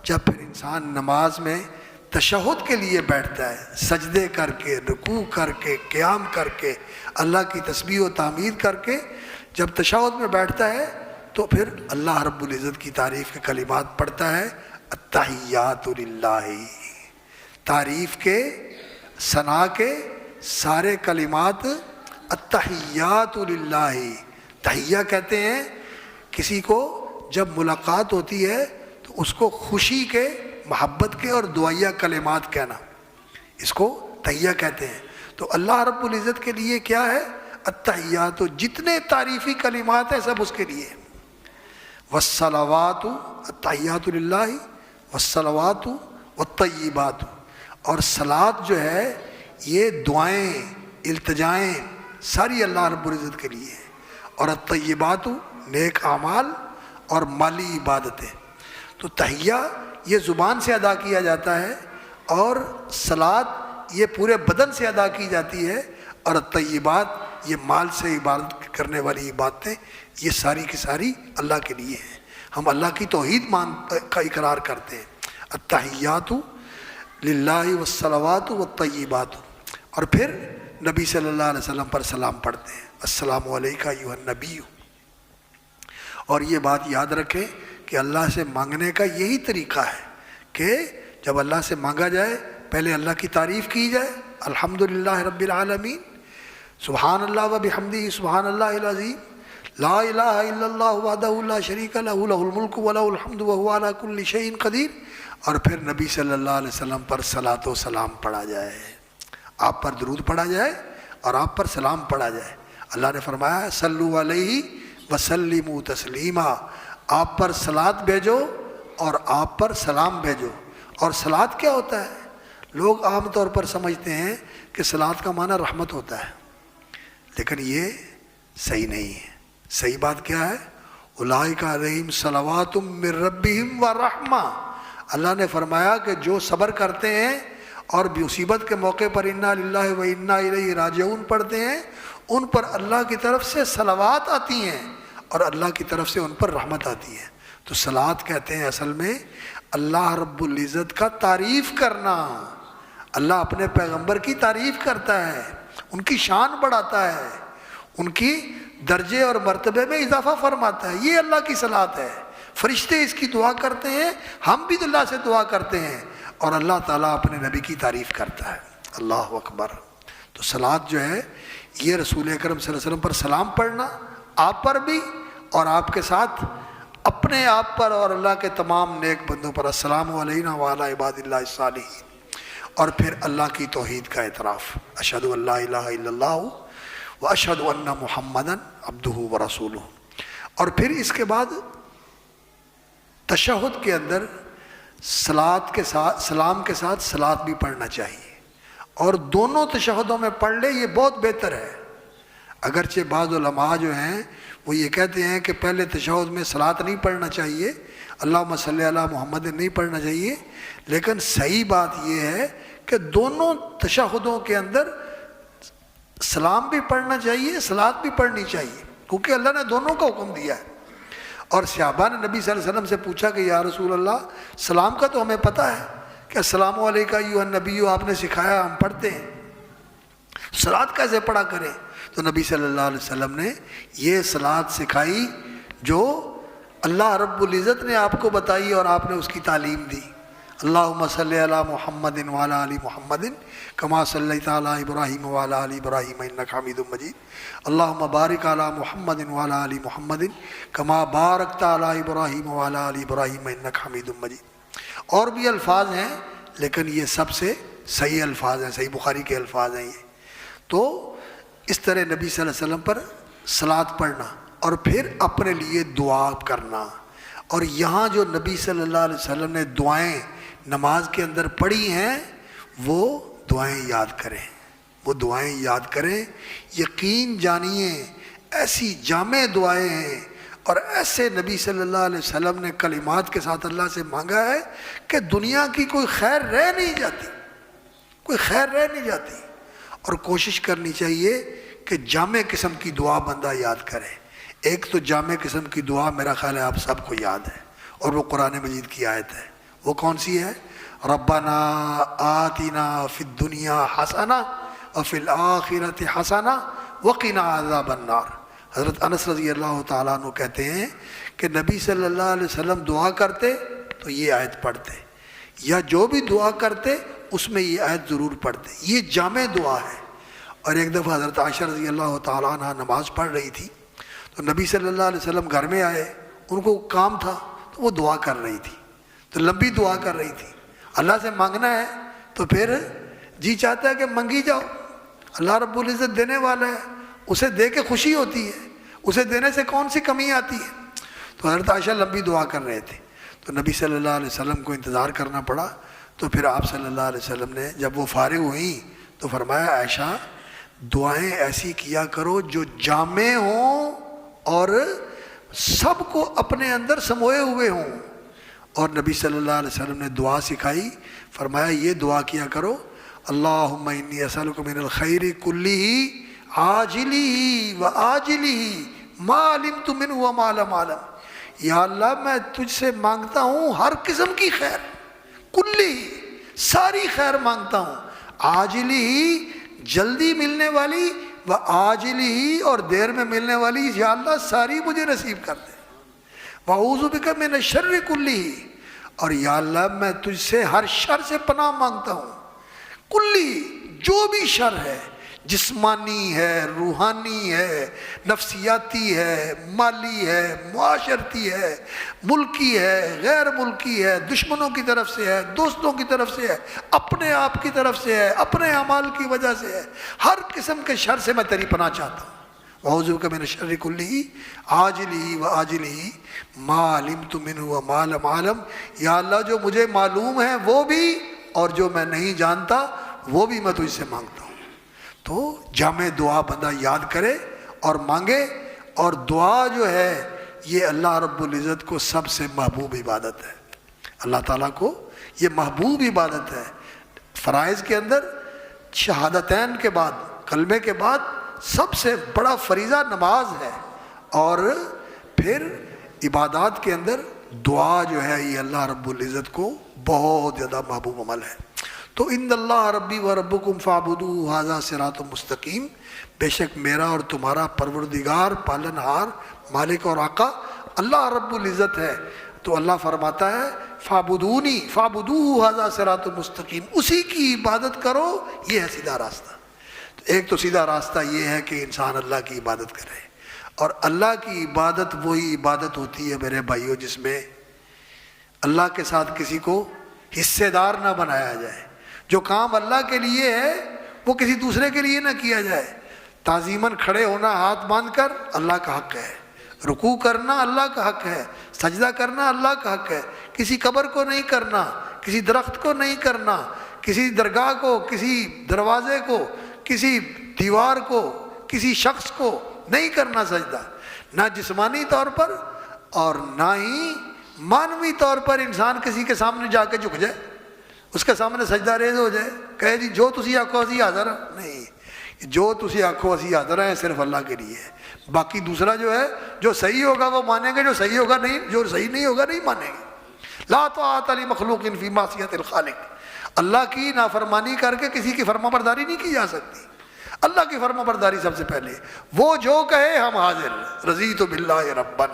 Speaker 1: جب پھر انسان نماز میں تشہد کے لیے بیٹھتا ہے، سجدے کر کے، رکوع کر کے، قیام کر کے، اللہ کی تسبیح و تحمید کر کے جب تشہد میں بیٹھتا ہے، تو پھر اللہ رب العزت کی تعریف کے کلمات پڑھتا ہے۔ التحیات للہ، تعریف کے، ثنا کے سارے کلمات التحیات للہ۔ تحیہ کہتے ہیں کسی کو جب ملاقات ہوتی ہے تو اس کو خوشی کے، محبت کے اور دعائیہ کلمات کہنا، اس کو تحیہ کہتے ہیں۔ تو اللہ رب العزت کے لیے کیا ہے؟ التحیات، جتنے تعریفی کلمات ہیں سب اس کے لیے۔ والصلوات، التحیات للہ، والصلوات والطیبات، اور صلات جو ہے یہ دعائیں، التجائیں ساری اللہ رب العزت کے لیے ہیں، اور الطیبات نیک اعمال اور مالی عبادتیں۔ تو تحیہ یہ زبان سے ادا کیا جاتا ہے، اور صلات یہ پورے بدن سے ادا کی جاتی ہے، اور الطیبات یہ مال سے عبادت کرنے والی عبادتیں یہ ساری کی ساری اللہ کے لیے ہیں۔ ہم اللہ کی توحید کا اقرار کرتے ہیں۔ التحیات للہ والصلوات والطیبات، اور پھر نبی صلی اللہ علیہ وسلم پر سلام پڑھتے ہیں، السلام علیکہ ایھا النبی۔ اور یہ بات یاد رکھیں کہ اللہ سے مانگنے کا یہی طریقہ ہے کہ جب اللہ سے مانگا جائے پہلے اللہ کی تعریف کی جائے، الحمدللہ رب العالمین، سبحان اللہ و بحمدہ سبحان اللہ العظیم، لا الہ الا اللہ وحدہ لا شریک لہ لہ الملک و لہ الحمد وہو علی کل شیء قدیر، اور پھر نبی صلی اللہ علیہ وسلم پر صلاۃ و سلام پڑھا جائے، آپ پر درود پڑھا جائے اور آپ پر سلام پڑھا جائے۔ اللہ نے فرمایا صلو علیہ وسلموا تسلیما، آپ پر صلات بھیجو اور آپ پر سلام بھیجو۔ اور صلات کیا ہوتا ہے؟ لوگ عام طور پر سمجھتے ہیں کہ صلات کا معنی رحمت ہوتا ہے، لیکن یہ صحیح نہیں ہے۔ صحیح بات کیا ہے؟ اولئک علیہم صلوات من ربہم ورحمہ، اللہ نے فرمایا کہ جو صبر کرتے ہیں اور مصیبت کے موقع پر انا للہ و انا الیہ راجعون پڑھتے ہیں، ان پر اللہ کی طرف سے صلوات آتی ہیں اور اللہ کی طرف سے ان پر رحمت آتی ہے۔ تو صلات کہتے ہیں اصل میں اللہ رب العزت کا تعریف کرنا۔ اللہ اپنے پیغمبر کی تعریف کرتا ہے، ان کی شان بڑھاتا ہے، ان کی درجے اور مرتبے میں اضافہ فرماتا ہے، یہ اللہ کی صلات ہے۔ فرشتے اس کی دعا کرتے ہیں، ہم بھی اللہ سے دعا کرتے ہیں، اور اللہ تعالیٰ اپنے نبی کی تعریف کرتا ہے۔ اللہ اکبر۔ تو صلات جو ہے یہ رسول اکرم صلی اللہ علیہ وسلم پر سلام پڑھنا، آپ پر بھی اور آپ کے ساتھ اپنے آپ پر اور اللہ کے تمام نیک بندوں پر، السلام علینا وعلی عباد اللہ الصالحین۔ اور پھر اللہ کی توحید کا اعتراف، اشہد ان لا الہ الا اللہ واشہد ان محمدًا عبدہ ورسولہ۔ اور پھر اس کے بعد تشہد کے اندر سلام کے ساتھ صلات بھی پڑھنا چاہیے، اور دونوں تشہدوں میں پڑھ لے، یہ بہت بہتر ہے۔ اگرچہ بعض علماء جو ہیں وہ یہ کہتے ہیں کہ پہلے تشہد میں صلات نہیں پڑھنا چاہیے، اللہم صلی علی محمد نہیں پڑھنا چاہیے، لیکن صحیح بات یہ ہے کہ دونوں تشہدوں کے اندر سلام بھی پڑھنا چاہیے، صلات بھی پڑھنی چاہیے، کیونکہ اللہ نے دونوں کا حکم دیا ہے۔ اور صحابہ نے نبی صلی اللہ علیہ وسلم سے پوچھا کہ یا رسول اللہ، سلام کا تو ہمیں پتہ ہے کہ السلام علیکم ایھا النبی، آپ نے سکھایا، ہم پڑھتے ہیں، صلات کیسے پڑھا کریں؟ تو نبی صلی اللہ علیہ وسلم نے یہ صلات سکھائی جو اللہ رب العزت نے آپ کو بتائی اور آپ نے اس کی تعلیم دی۔ اللہم صلی علی محمد وعلی آل محمد کما صلیت علی ابراہیم وعلی آل ابراہیم انک حمید مجید، اللہم بارک علی محمد وعلی آل محمد کما بارکت علی ابراہیم وعلی آل ابراہیم انک حمید مجید۔ اور بھی الفاظ ہیں لیکن یہ سب سے صحیح الفاظ ہیں، صحیح بخاری کے الفاظ ہیں یہ۔ تو اس طرح نبی صلی اللہ علیہ وسلم پر صلات پڑھنا اور پھر اپنے لیے دعا کرنا، اور یہاں جو نبی صلی اللہ علیہ وسلم نے دعائیں نماز کے اندر پڑھی ہیں وہ دعائیں یاد کریں، وہ دعائیں یاد کریں، یقین جانیے ایسی جامع دعائیں ہیں، اور ایسے نبی صلی اللہ علیہ وسلم نے کلمات کے ساتھ اللہ سے مانگا ہے کہ دنیا کی کوئی خیر رہ نہیں جاتی، کوئی خیر رہ نہیں جاتی۔ اور کوشش کرنی چاہیے کہ جامع قسم کی دعا بندہ یاد کرے۔ ایک تو جامع قسم کی دعا میرا خیال ہے آپ سب کو یاد ہے، اور وہ قرآن مجید کی آیت ہے۔ وہ کون سی ہے؟ ربنا آتنا فی الدنیا حسنہ وفی الآخرۃ حسنہ وقنا عذاب النار۔ حضرت انس رضی اللہ تعالیٰ عنہ کہتے ہیں کہ نبی صلی اللہ علیہ وسلم دعا کرتے تو یہ آیت پڑھتے، یا جو بھی دعا کرتے اس میں یہ آیت ضرور پڑھتے، یہ جامع دعا ہے۔ اور ایک دفعہ حضرت عائشہ رضی اللہ تعالیٰ عنہ نماز پڑھ رہی تھی تو نبی صلی اللہ علیہ وسلم گھر میں آئے، ان کو کام تھا تو وہ دعا کر رہی تھی، تو لمبی دعا کر رہی تھی۔ اللہ سے مانگنا ہے تو پھر جی چاہتا ہے کہ منگی جاؤ، اللہ رب العزت دینے والا ہے، اسے دے کے خوشی ہوتی ہے، اسے دینے سے کون سی کمی آتی ہے۔ تو حضرت عائشہ لمبی دعا کر رہے تھے تو نبی صلی اللہ علیہ وسلم کو انتظار کرنا پڑا۔ تو پھر آپ صلی اللہ علیہ وسلم نے جب وہ فارغ ہوئیں تو فرمایا عائشہ دعائیں ایسی کیا کرو جو جامع ہوں اور سب کو اپنے اندر سموئے ہوئے ہوں۔ اور نبی صلی اللہ علیہ وسلم نے دعا سکھائی، فرمایا یہ دعا کیا کرو، اللہم انی اسألک من الخیر کلہ عاجلہ و آجلہ ما علمت منہ وما لم اعلم۔ یا اللہ میں تجھ سے مانگتا ہوں ہر قسم کی خیر، کلی ساری خیر مانگتا ہوں، عاجلی جلدی ملنے والی و آجلی اور دیر میں ملنے والی، یا اللہ ساری مجھے نصیب کر دے۔ وَأَعُوذُ بِكَ مِنَ الشَّرِّ كُلِّهِ، اور یا اللہ میں تجھ سے ہر شر سے پناہ مانگتا ہوں، کلی جو بھی شر ہے، جسمانی ہے، روحانی ہے، نفسیاتی ہے، مالی ہے، معاشرتی ہے، ملکی ہے، غیر ملکی ہے، دشمنوں کی طرف سے ہے، دوستوں کی طرف سے ہے، اپنے آپ کی طرف سے ہے، اپنے اعمال کی وجہ سے ہے، ہر قسم کے شر سے میں تیری پناہ چاہتا ہوں۔ وَأَعُوذُ بِكَ مِنَ الشَّرِّ كُلِّهِ عَاجِلِهِ وَآجِلِهِ مَا عَلِمْتُ مِنْهُ وَمَا لَمْ أَعْلَمْ۔ یا اللہ جو مجھے معلوم ہے وہ بھی، اور جو میں نہیں جانتا وہ بھی میں تجھ سے مانگتا ہوں۔ تو جامع دعا بندہ یاد کرے اور مانگے، اور دعا جو ہے یہ اللہ رب العزت کو سب سے محبوب عبادت ہے، اللہ تعالیٰ کو یہ محبوب عبادت ہے۔ فرائض کے اندر شہادتین کے بعد، کلمے کے بعد سب سے بڑا فریضہ نماز ہے، اور پھر عبادات کے اندر دعا جو ہے یہ اللہ رب العزت کو بہت زیادہ محبوب عمل ہے۔ تو ان اللہ ربی و ربکم فاعبدوہ ھذا صراط مستقیم، بے شک میرا اور تمہارا پروردگار پالن ہار مالک اور آقا اللہ رب العزت ہے۔ تو اللہ فرماتا ہے فاعبدونی فاعبدوہ ھذا صراط مستقیم، اسی کی عبادت کرو، یہ ہے سیدھا راستہ۔ ایک تو سیدھا راستہ یہ ہے کہ انسان اللہ کی عبادت کرے، اور اللہ کی عبادت وہی عبادت ہوتی ہے میرے بھائیوں جس میں اللہ کے ساتھ کسی کو حصے دار نہ بنایا جائے۔ جو کام اللہ کے لیے ہے وہ کسی دوسرے کے لیے نہ کیا جائے۔ تعظیماً کھڑے ہونا ہاتھ باندھ کر اللہ کا حق ہے، رکوع کرنا اللہ کا حق ہے، سجدہ کرنا اللہ کا حق ہے، کسی قبر کو نہیں کرنا، کسی درخت کو نہیں کرنا، کسی درگاہ کو، کسی دروازے کو، کسی دیوار کو، کسی شخص کو نہیں کرنا سجدہ، نہ جسمانی طور پر اور نہ ہی مانوی طور پر انسان کسی کے سامنے جا کے جھک جائے، اس کے سامنے سجدہ ریز ہو جائے، کہے جی جو تسی آکھو اسی حاضر ہیں۔ نہیں، جو تسی آکھو اسی حاضر ہیں صرف اللہ کے لیے ہے، باقی دوسرا جو ہے جو صحیح ہوگا وہ مانیں گے، جو صحیح ہوگا نہیں، جو صحیح نہیں ہوگا نہیں مانیں گے۔ لا طاعۃ لمخلوق فی معصیۃ الخالق، اللہ کی نافرمانی کر کے کسی کی فرما برداری نہیں کی جا سکتی، اللہ کی فرما برداری سب سے پہلے۔ وہ جو کہے ہم حاضر، رضیت باللہ ربا،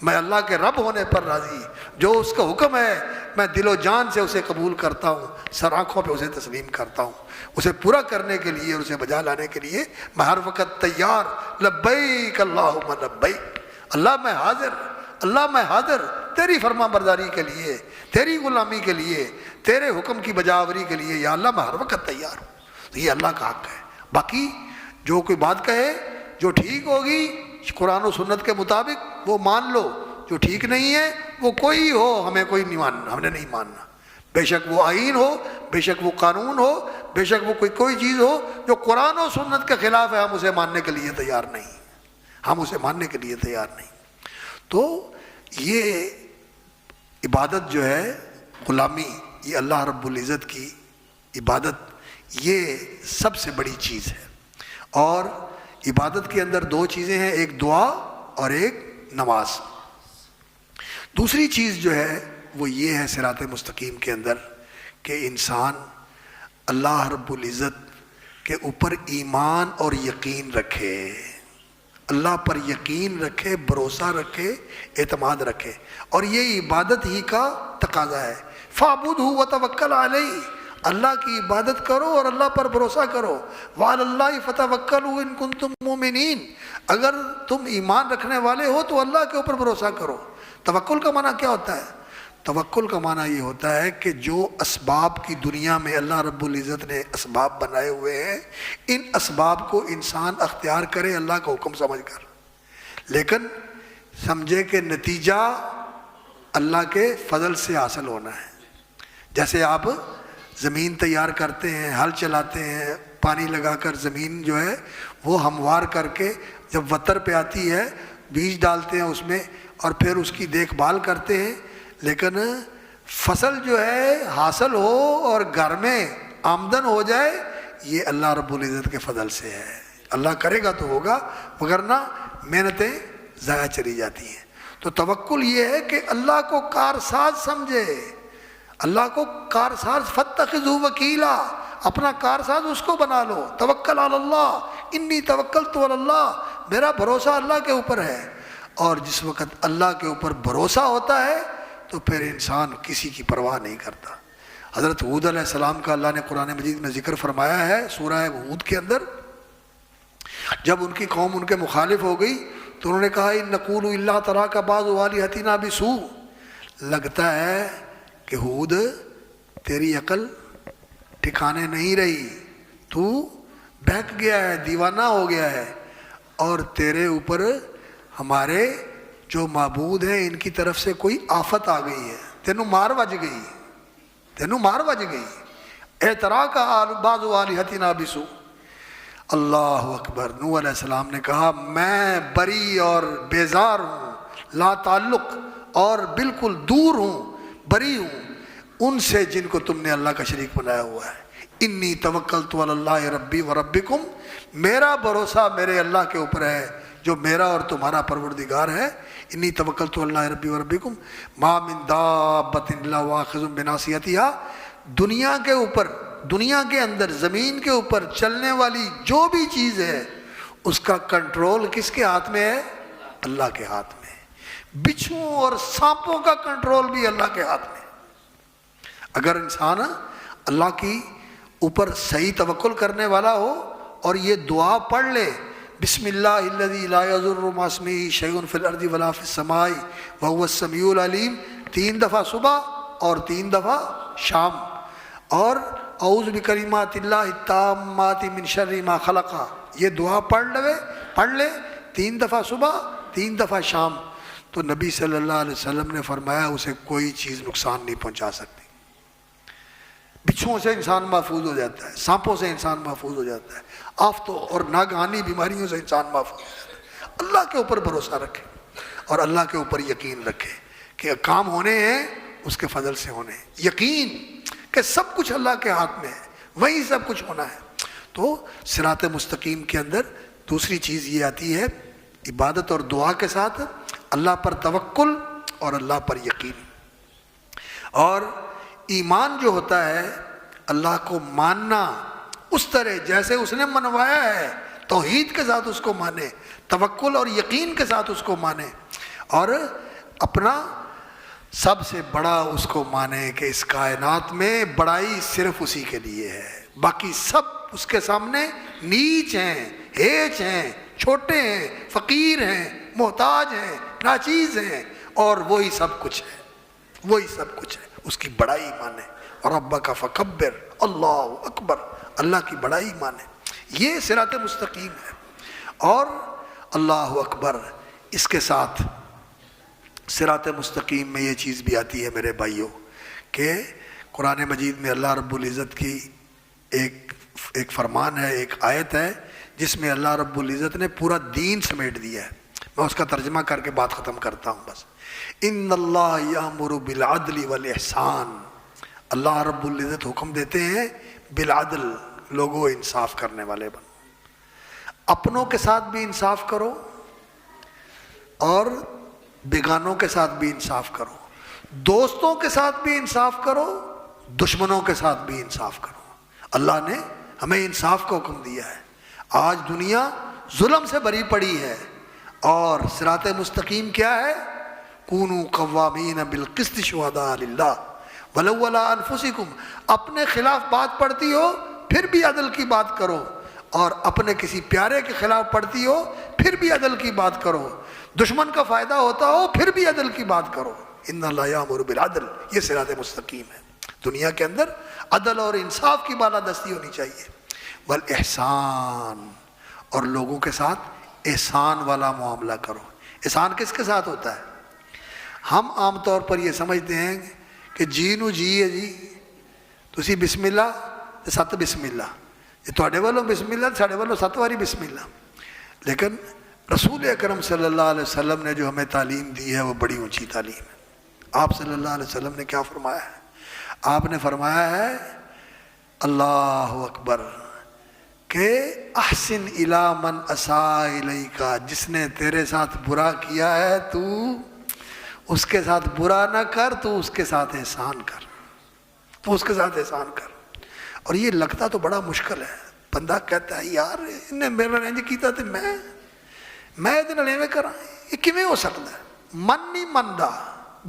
Speaker 1: میں اللہ کے رب ہونے پر راضی، جو اس کا حکم ہے میں دل و جان سے اسے قبول کرتا ہوں، سر آنکھوں پہ اسے تسلیم کرتا ہوں، اسے پورا کرنے کے لیے اور اسے بجا لانے کے لیے میں ہر وقت تیار، لبیک اللہم لبیک، اللہ میں حاضر، اللہ میں حاضر تیری فرما برداری کے لیے، تیری غلامی کے لیے، تیرے حکم کی بجاوری کے لیے، یا اللہ میں ہر وقت تیار ہوں۔ تو یہ اللہ کا حق ہے۔ باقی جو کوئی بات کہے جو ٹھیک ہوگی قرآن و سنت کے مطابق وہ مان لو، جو ٹھیک نہیں ہے وہ کوئی ہو ہمیں کوئی نہیں ماننا، ہم نے نہیں ماننا، بے شک وہ آئین ہو، بے شک وہ قانون ہو، بے شک وہ کوئی چیز ہو جو قرآن و سنت کے خلاف ہے، ہم اسے ماننے کے لیے تیار نہیں، ہم اسے ماننے کے لیے تیار نہیں۔ تو یہ عبادت جو ہے غلامی، یہ اللہ رب العزت کی عبادت، یہ سب سے بڑی چیز ہے۔ اور عبادت کے اندر دو چیزیں ہیں، ایک دعا اور ایک نماز۔ دوسری چیز جو ہے وہ یہ ہے صراط مستقیم کے اندر کہ انسان اللہ رب العزت کے اوپر ایمان اور یقین رکھے، اللہ پر یقین رکھے، بھروسہ رکھے، اعتماد رکھے، اور یہ عبادت ہی کا تقاضا ہے۔ فاعبدہ وتوکل علیہ، اللہ کی عبادت کرو اور اللہ پر بھروسہ کرو۔ وعلی اللہ فتوکلوا ان کنتم مؤمنین، اگر تم ایمان رکھنے والے ہو تو اللہ کے اوپر بھروسہ کرو۔ توکل کا معنی کیا ہوتا ہے؟ توکل کا معنی یہ ہوتا ہے کہ جو اسباب کی دنیا میں اللہ رب العزت نے اسباب بنائے ہوئے ہیں، ان اسباب کو انسان اختیار کرے اللہ کا حکم سمجھ کر، لیکن سمجھے کہ نتیجہ اللہ کے فضل سے حاصل ہونا ہے۔ جیسے آپ زمین تیار کرتے ہیں، ہل چلاتے ہیں، پانی لگا کر زمین جو ہے وہ ہموار کر کے جب وتر پہ آتی ہے بیج ڈالتے ہیں اس میں اور پھر اس کی دیکھ بھال کرتے ہیں، لیکن فصل جو ہے حاصل ہو اور گھر میں آمدن ہو جائے، یہ اللہ رب العزت کے فضل سے ہے۔ اللہ کرے گا تو ہوگا، وگرنہ محنتیں ضائع چلی جاتی ہیں۔ تو توکل یہ ہے کہ اللہ کو کارساز سمجھے، اللہ کو کارساز، فاتخذوا وکیلا، اپنا کارساز اس کو بنا لو۔ توکل علی اللہ، انی توکلت علی اللہ، میرا بھروسہ اللہ کے اوپر ہے۔ اور جس وقت اللہ کے اوپر بھروسہ ہوتا ہے تو پھر انسان کسی کی پرواہ نہیں کرتا۔ حضرت ہود علیہ السلام کا اللہ نے قرآن مجید میں ذکر فرمایا ہے سورہ ہود کے اندر، جب ان کی قوم ان کے مخالف ہو گئی تو انہوں نے کہا ان نقول الا تراک بعض آلہتنا بسوء، لگتا ہے کہ ہود تیری عقل ٹھکانے نہیں رہی، تو بہک گیا ہے، دیوانہ ہو گیا ہے، اور تیرے اوپر ہمارے جو معبود ہیں ان کی طرف سے کوئی آفت آ گئی ہے، تینوں مار وج گئی، تینوں مار وج گئی۔ اعتراک بعض آلہتنا بسوء۔ اللہ اکبر۔ نوح علیہ السلام نے کہا میں بری اور بیزار ہوں، لا تعلق اور بالکل دور ہوں، بری ہوں ان سے جن کو تم نے اللہ کا شریک بنایا ہوا ہے۔ انی توکلت علی اللہ ربی و ربکم، میرا بھروسہ میرے اللہ کے اوپر ہے جو میرا اور تمہارا پروردگار ہے۔ انی توکلت علی اللہ ربی و ربکم ما من دابۃ الا واخذ بناصیتھا، دنیا کے اوپر، دنیا کے اندر، زمین کے اوپر چلنے والی جو بھی چیز ہے اس کا کنٹرول کس کے ہاتھ میں ہے؟ اللہ کے ہاتھ میں۔ بچھوؤں اور سانپوں کا کنٹرول بھی اللہ کے ہاتھ میں۔ اگر انسان اللہ کی اوپر صحیح توکل کرنے والا ہو اور یہ دعا پڑھ لے، بسم اللہ الذی لا یضر مع اسمہ شیء فی الارض ولا فی السماء وهو السمیع العلیم، 3 دفعہ صبح اور 3 دفعہ شام، اور اعوذ بکلمات اللہ التامات من شر ما خلق، یہ دعا پڑھ لے 3 دفعہ صبح 3 دفعہ شام، تو نبی صلی اللہ علیہ وسلم نے فرمایا اسے کوئی چیز نقصان نہیں پہنچا سکتی۔ بچھوؤں سے انسان محفوظ ہو جاتا ہے، سانپوں سے انسان محفوظ ہو جاتا ہے، آفتوں اور ناگہانی بیماریوں سے انسان محفوظ ہو جاتا ہے۔ اللہ کے اوپر بھروسہ رکھے اور اللہ کے اوپر یقین رکھے کہ کام ہونے ہیں اس کے فضل سے ہونے ہیں، یقین کہ سب کچھ اللہ کے ہاتھ میں ہے، وہی سب کچھ ہونا ہے۔ تو صراط مستقیم کے اندر دوسری چیز یہ آتی ہے عبادت اور دعا کے ساتھ اللہ پر توکل اور اللہ پر یقین۔ اور ایمان جو ہوتا ہے اللہ کو ماننا اس طرح جیسے اس نے منوایا ہے، توحید کے ساتھ اس کو مانے، توکل اور یقین کے ساتھ اس کو مانے، اور اپنا سب سے بڑا اس کو مانے کہ اس کائنات میں بڑائی صرف اسی کے لیے ہے، باقی سب اس کے سامنے نیچ ہیں، ہیچ ہیں، چھوٹے ہیں، فقیر ہیں، محتاج ہیں، ناچیز ہیں، اور وہی سب کچھ ہے، وہی سب کچھ ہے۔ اس کی بڑائی مانے، اور ربک فکبر، اللہ اکبر، اللہ کی بڑائی مانے، یہ صراط مستقیم ہے۔ اور اللہ اکبر، اس کے ساتھ صراط مستقیم میں یہ چیز بھی آتی ہے میرے بھائیوں کہ قرآن مجید میں اللہ رب العزت کی ایک فرمان ہے، ایک آیت ہے جس میں اللہ رب العزت نے پورا دین سمیٹ دیا ہے۔ میں اس کا ترجمہ کر کے بات ختم کرتا ہوں بس۔ ان اللہ یامر بالعدل والاحسان، اللہ رب العزت حکم دیتے ہیں بالعدل، لوگوں انصاف کرنے والے بنو، اپنوں کے ساتھ بھی انصاف کرو اور بیگانوں کے ساتھ بھی انصاف کرو، دوستوں کے ساتھ بھی انصاف کرو، دشمنوں کے ساتھ بھی انصاف کرو۔ اللہ نے ہمیں انصاف کا حکم دیا ہے۔ آج دنیا ظلم سے بری پڑی ہے، اور صراط مستقیم کیا ہے؟ کونوا قوامین بالقسط شہداء للہ ولو علی انفسکم، اپنے خلاف بات پڑتی ہو پھر بھی عدل کی بات کرو، اور اپنے کسی پیارے کے خلاف پڑتی ہو پھر بھی عدل کی بات کرو، دشمن کا فائدہ ہوتا ہو پھر بھی عدل کی بات کرو۔ ان اللہ یامر بالعدل، یہ صراط مستقیم ہے۔ دنیا کے اندر عدل اور انصاف کی بالادستی ہونی چاہیے، والاحسان، اور لوگوں کے ساتھ احسان والا معاملہ کرو۔ احسان کس کے ساتھ ہوتا ہے؟ ہم عام طور پر یہ سمجھتے ہیں کہ جی نو جی ہے جی، تسی بسم اللہ تے سات بسم اللہ، جی تواڈے والوں بسم اللہ ساڈے والوں 7 واری بسم اللہ۔ لیکن رسول اکرم صلی اللہ علیہ وسلم نے جو ہمیں تعلیم دی ہے وہ بڑی اونچی تعلیم ہے۔ آپ صلی اللہ علیہ وسلم نے کیا فرمایا ہے؟ آپ نے فرمایا ہے اللہ اکبر کہ احسن الی من اساء الیک، جس نے تیرے ساتھ برا کیا ہے تو اس کے ساتھ برا نہ کر، تو اس کے ساتھ احسان کر، تو اس کے ساتھ احسان کر۔ اور یہ لگتا تو بڑا مشکل ہے، بندہ کہتا ہے یار انہیں میرے انج کیتا تے میں یہ نال ایویں کراں، یہ کیویں ہو سکتا ہے؟ من نہیں مندا،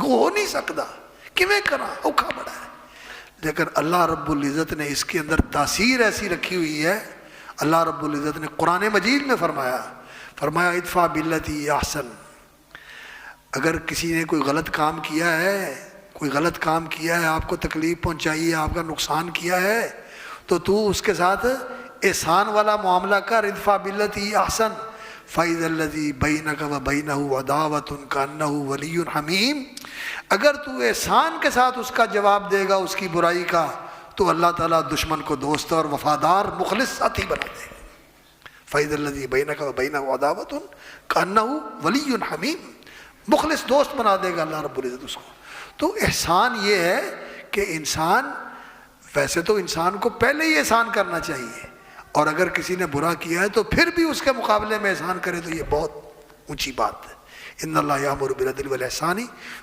Speaker 1: ہو نہیں سکتا، کیویں کراں، اوکھا بڑا ہے۔ لیکن اللہ رب العزت نے اس کے اندر تاثیر ایسی رکھی ہوئی ہے۔ اللہ رب العزت نے قرآن مجید میں فرمایا ادفع باللتی احسن، اگر کسی نے کوئی غلط کام کیا ہے، آپ کو تکلیف پہنچائی ہے، آپ کا نقصان کیا ہے، تو اس کے ساتھ احسان والا معاملہ کر۔ ادفع باللتی احسن فَإِذَا الَّذِي بَيْنَكَ وَبَيْنَهُ عَدَاوَةٌ كَأَنَّهُ وَلِيٌّ حَمِيمٌ، اگر تو احسان کے ساتھ اس کا جواب دے گا اس کی برائی کا، تو اللہ تعالیٰ دشمن کو دوست اور وفادار مخلص ساتھی بنا دے گا۔ فَإِذَا الَّذِي بَيْنَكَ وَبَيْنَهُ عَدَاوَةٌ كَأَنَّهُ وَلِيٌّ حَمِيمٌ، مخلص دوست بنا دے گا اللہ رب العزت اس کو۔ تو احسان یہ ہے کہ انسان، ویسے تو انسان کو پہلے ہی احسان کرنا چاہیے، اور اگر کسی نے برا کیا ہے تو پھر بھی اس کے مقابلے میں احسان کرے، تو یہ بہت اونچی بات ہے۔ ان اللہ یامر بالعدل والاحسان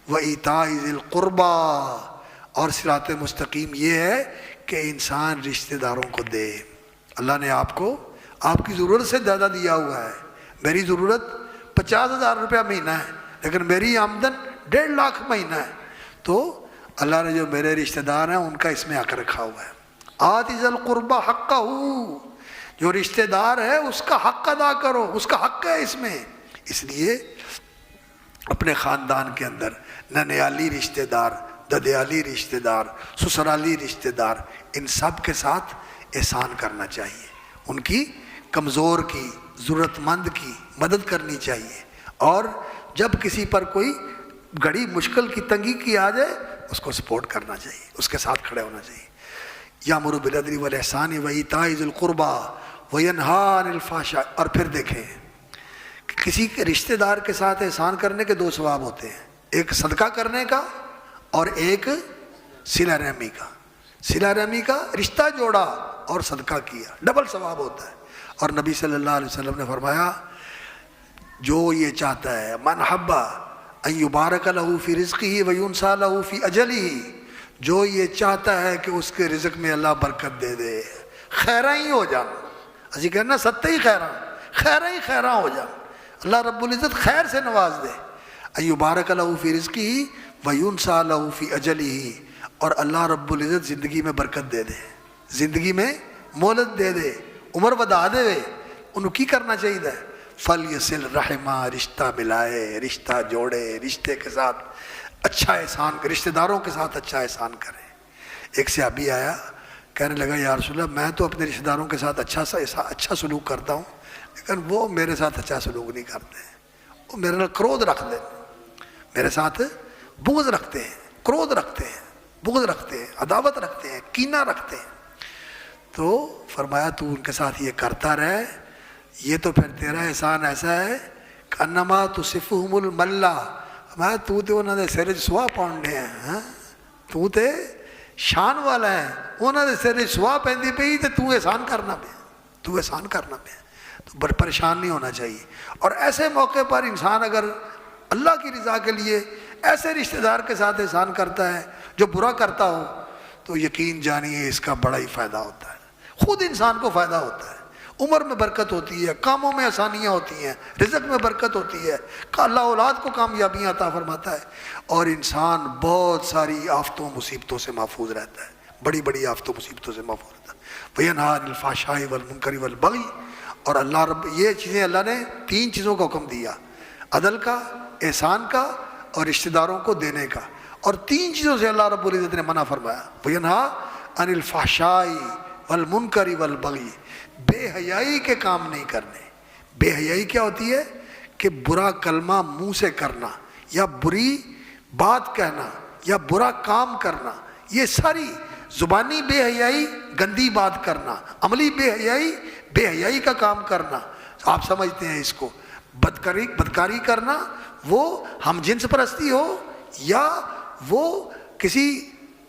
Speaker 1: وایتاء ذی القربی، اور صراط مستقیم یہ ہے کہ انسان رشتہ داروں کو دے۔ اللہ نے آپ کو آپ کی ضرورت سے زیادہ دیا ہوا ہے۔ میری ضرورت 50,000 روپیہ مہینہ ہے، لیکن میری آمدن 1.5 لاکھ مہینہ ہے، تو اللہ نے جو میرے رشتہ دار ہیں ان کا اس میں حق رکھا ہوا ہے۔ آت ذی القربی حقہ، جو رشتہ دار ہے اس کا حق ادا کرو، اس کا حق ہے اس میں۔ اس لیے اپنے خاندان کے اندر ننیالی رشتہ دار، ددیالی رشتہ دار، سسرالی رشتہ دار، ان سب کے ساتھ احسان کرنا چاہیے، ان کی کمزور کی، ضرورت مند کی مدد کرنی چاہیے، اور جب کسی پر کوئی گھڑی مشکل کی تنگی کی آ جائے اس کو سپورٹ کرنا چاہیے، اس کے ساتھ کھڑے ہونا چاہیے۔ یامر بالعدل والاحسان وایتاء ذی القربی وینہی عن الفحشاء۔ اور پھر دیکھیں کہ کسی کے رشتہ دار کے ساتھ احسان کرنے کے 2 ثواب ہوتے ہیں، ایک صدقہ کرنے کا اور ایک صلہ رحمی کا۔ صلہ رحمی کا رشتہ جوڑا اور صدقہ کیا، ڈبل ثواب ہوتا ہے۔ اور نبی صلی اللہ علیہ وسلم نے فرمایا جو یہ چاہتا ہے من حب ان یبارک لہ فی رزقہ وینسیٰ لہ فی اجلہ، جو یہ چاہتا ہے کہ اس کے رزق میں اللہ برکت دے دے، خیراں ہی ہو جان، اسی کہنا ستے ہی خیراں ہی خیراں ہو جان، اللہ رب العزت خیر سے نواز دے۔ ان یبارک لہ فی رزقہ وینسیٰ لہ فی اجلہ، اور اللہ رب العزت زندگی میں برکت دے دے، زندگی میں مہلت دے دے، عمر ودا دے، انہوں کی کرنا چاہیے؟ فَلْيَصِلْ رَحِمَا، رشتہ ملائے، رشتہ جوڑے، رشتے کے ساتھ اچھا احسان کرے، رشتہ داروں کے ساتھ اچھا احسان کرے۔ ایک صحابی آیا کہنے لگا یا رسول اللہ میں تو اپنے رشتہ داروں کے ساتھ اچھا سلوک کرتا ہوں، لیکن وہ میرے ساتھ اچھا سلوک نہیں کرتے ہیں، وہ میرے نال کرودھ رکھتے ہیں، میرے ساتھ بغض رکھتے ہیں، کرودھ رکھتے ہیں، بغض رکھتے ہیں، عداوت رکھتے ہیں، کینہ رکھتے ہیں۔ تو فرمایا تو ان کے ساتھ یہ کرتا رہے، یہ تو پھر تیرا احسان ایسا ہے کہ انما تصفہم الملہ، میں تو انہوں نے سر سوا پاؤنڈے ہیں، تو تے شان والا ہے، انہوں نے سر سوا پہندی پئی تو احسان کرنا پہ، تو احسان کرنا پہ، تو بڑا پریشان نہیں ہونا چاہیے۔ اور ایسے موقع پر انسان اگر اللہ کی رضا کے لیے ایسے رشتہ دار کے ساتھ احسان کرتا ہے جو برا کرتا ہو تو یقین جانیے اس کا بڑا ہی فائدہ ہوتا ہے، خود انسان کو فائدہ ہوتا ہے، عمر میں برکت ہوتی ہے، کاموں میں آسانیاں ہوتی ہیں، رزق میں برکت ہوتی ہے، اللہ اولاد کو کامیابیاں عطا فرماتا ہے، اور انسان بہت ساری آفتوں مصیبتوں سے محفوظ رہتا ہے، بڑی بڑی آفتوں مصیبتوں سے محفوظ رہتا ہے۔ وَيَنْهَىٰ عَنِ الْفَحْشَاءِ وَالْمُنكَرِ وَالْبَغْيِ، اور اللہ رب یہ چیزیں اللہ نے 3 چیزوں کا حکم دیا، عدل کا، احسان کا اور رشتہ داروں کو دینے کا، اور 3 چیزوں سے اللہ رب العزت نے منع فرمایا۔ وَيَنْهَىٰ عَنِ الْفَحْشَاءِ وَالْمُنكَرِ وَالْبَغْيِ، بے حیائی کے کام نہیں کرنے۔ بے حیائی کیا ہوتی ہے کہ برا کلمہ منہ سے کرنا یا بری بات کہنا یا برا کام کرنا، یہ ساری زبانی بے حیائی، گندی بات کرنا، عملی بے حیائی کا کام کرنا، آپ سمجھتے ہیں اس کو، بدکاری کرنا، وہ ہم جنس پرستی ہو یا وہ کسی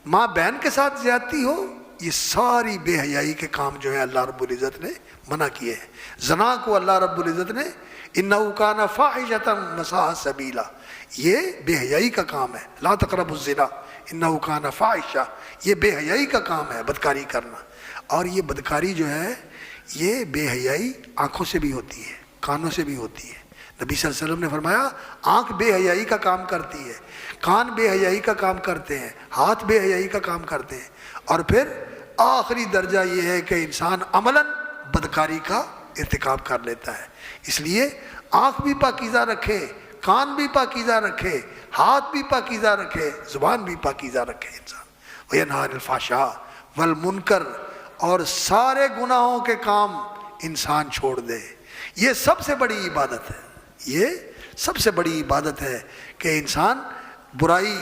Speaker 1: ماں بہن کے ساتھ زیادتی ہو، یہ ساری بے حیائی کے کام جو ہیں اللہ رب العزت نے منع کیے ہیں۔ زنا کو اللہ رب العزت نے اِنَّهُ كَانَ فَاحِشَةً وَسَاءَ سَبِيلًا، یہ بے حیائی کا کام ہے، لا تقربوا الزنا اِنَّهُ كَانَ فَاحِشَةً، یہ بے حیائی کا کام ہے، بدکاری کرنا۔ اور یہ بدکاری جو ہے یہ بے حیائی آنکھوں سے بھی ہوتی ہے، کانوں سے بھی ہوتی ہے۔ نبی صلی اللہ علیہ وسلم نے فرمایا آنکھ بے حیائی کا کام کرتی ہے، کان بے حیائی کا کام کرتے ہیں، ہاتھ بے حیائی کا کام کرتے ہیں، اور پھر آخری درجہ یہ ہے کہ انسان عملاً بدکاری کا ارتکاب کر لیتا ہے۔ اس لیے آنکھ بھی پاکیزہ رکھے، کان بھی پاکیزہ رکھے، ہاتھ بھی پاکیزہ رکھے، زبان بھی پاکیزہ رکھے انسان۔ وَيَنْهَىٰ عَنِ الْفَحْشَاءِ وَالْمُنكَرِ، اور سارے گناہوں کے کام انسان چھوڑ دے۔ یہ سب سے بڑی عبادت ہے، یہ سب سے بڑی عبادت ہے کہ انسان برائی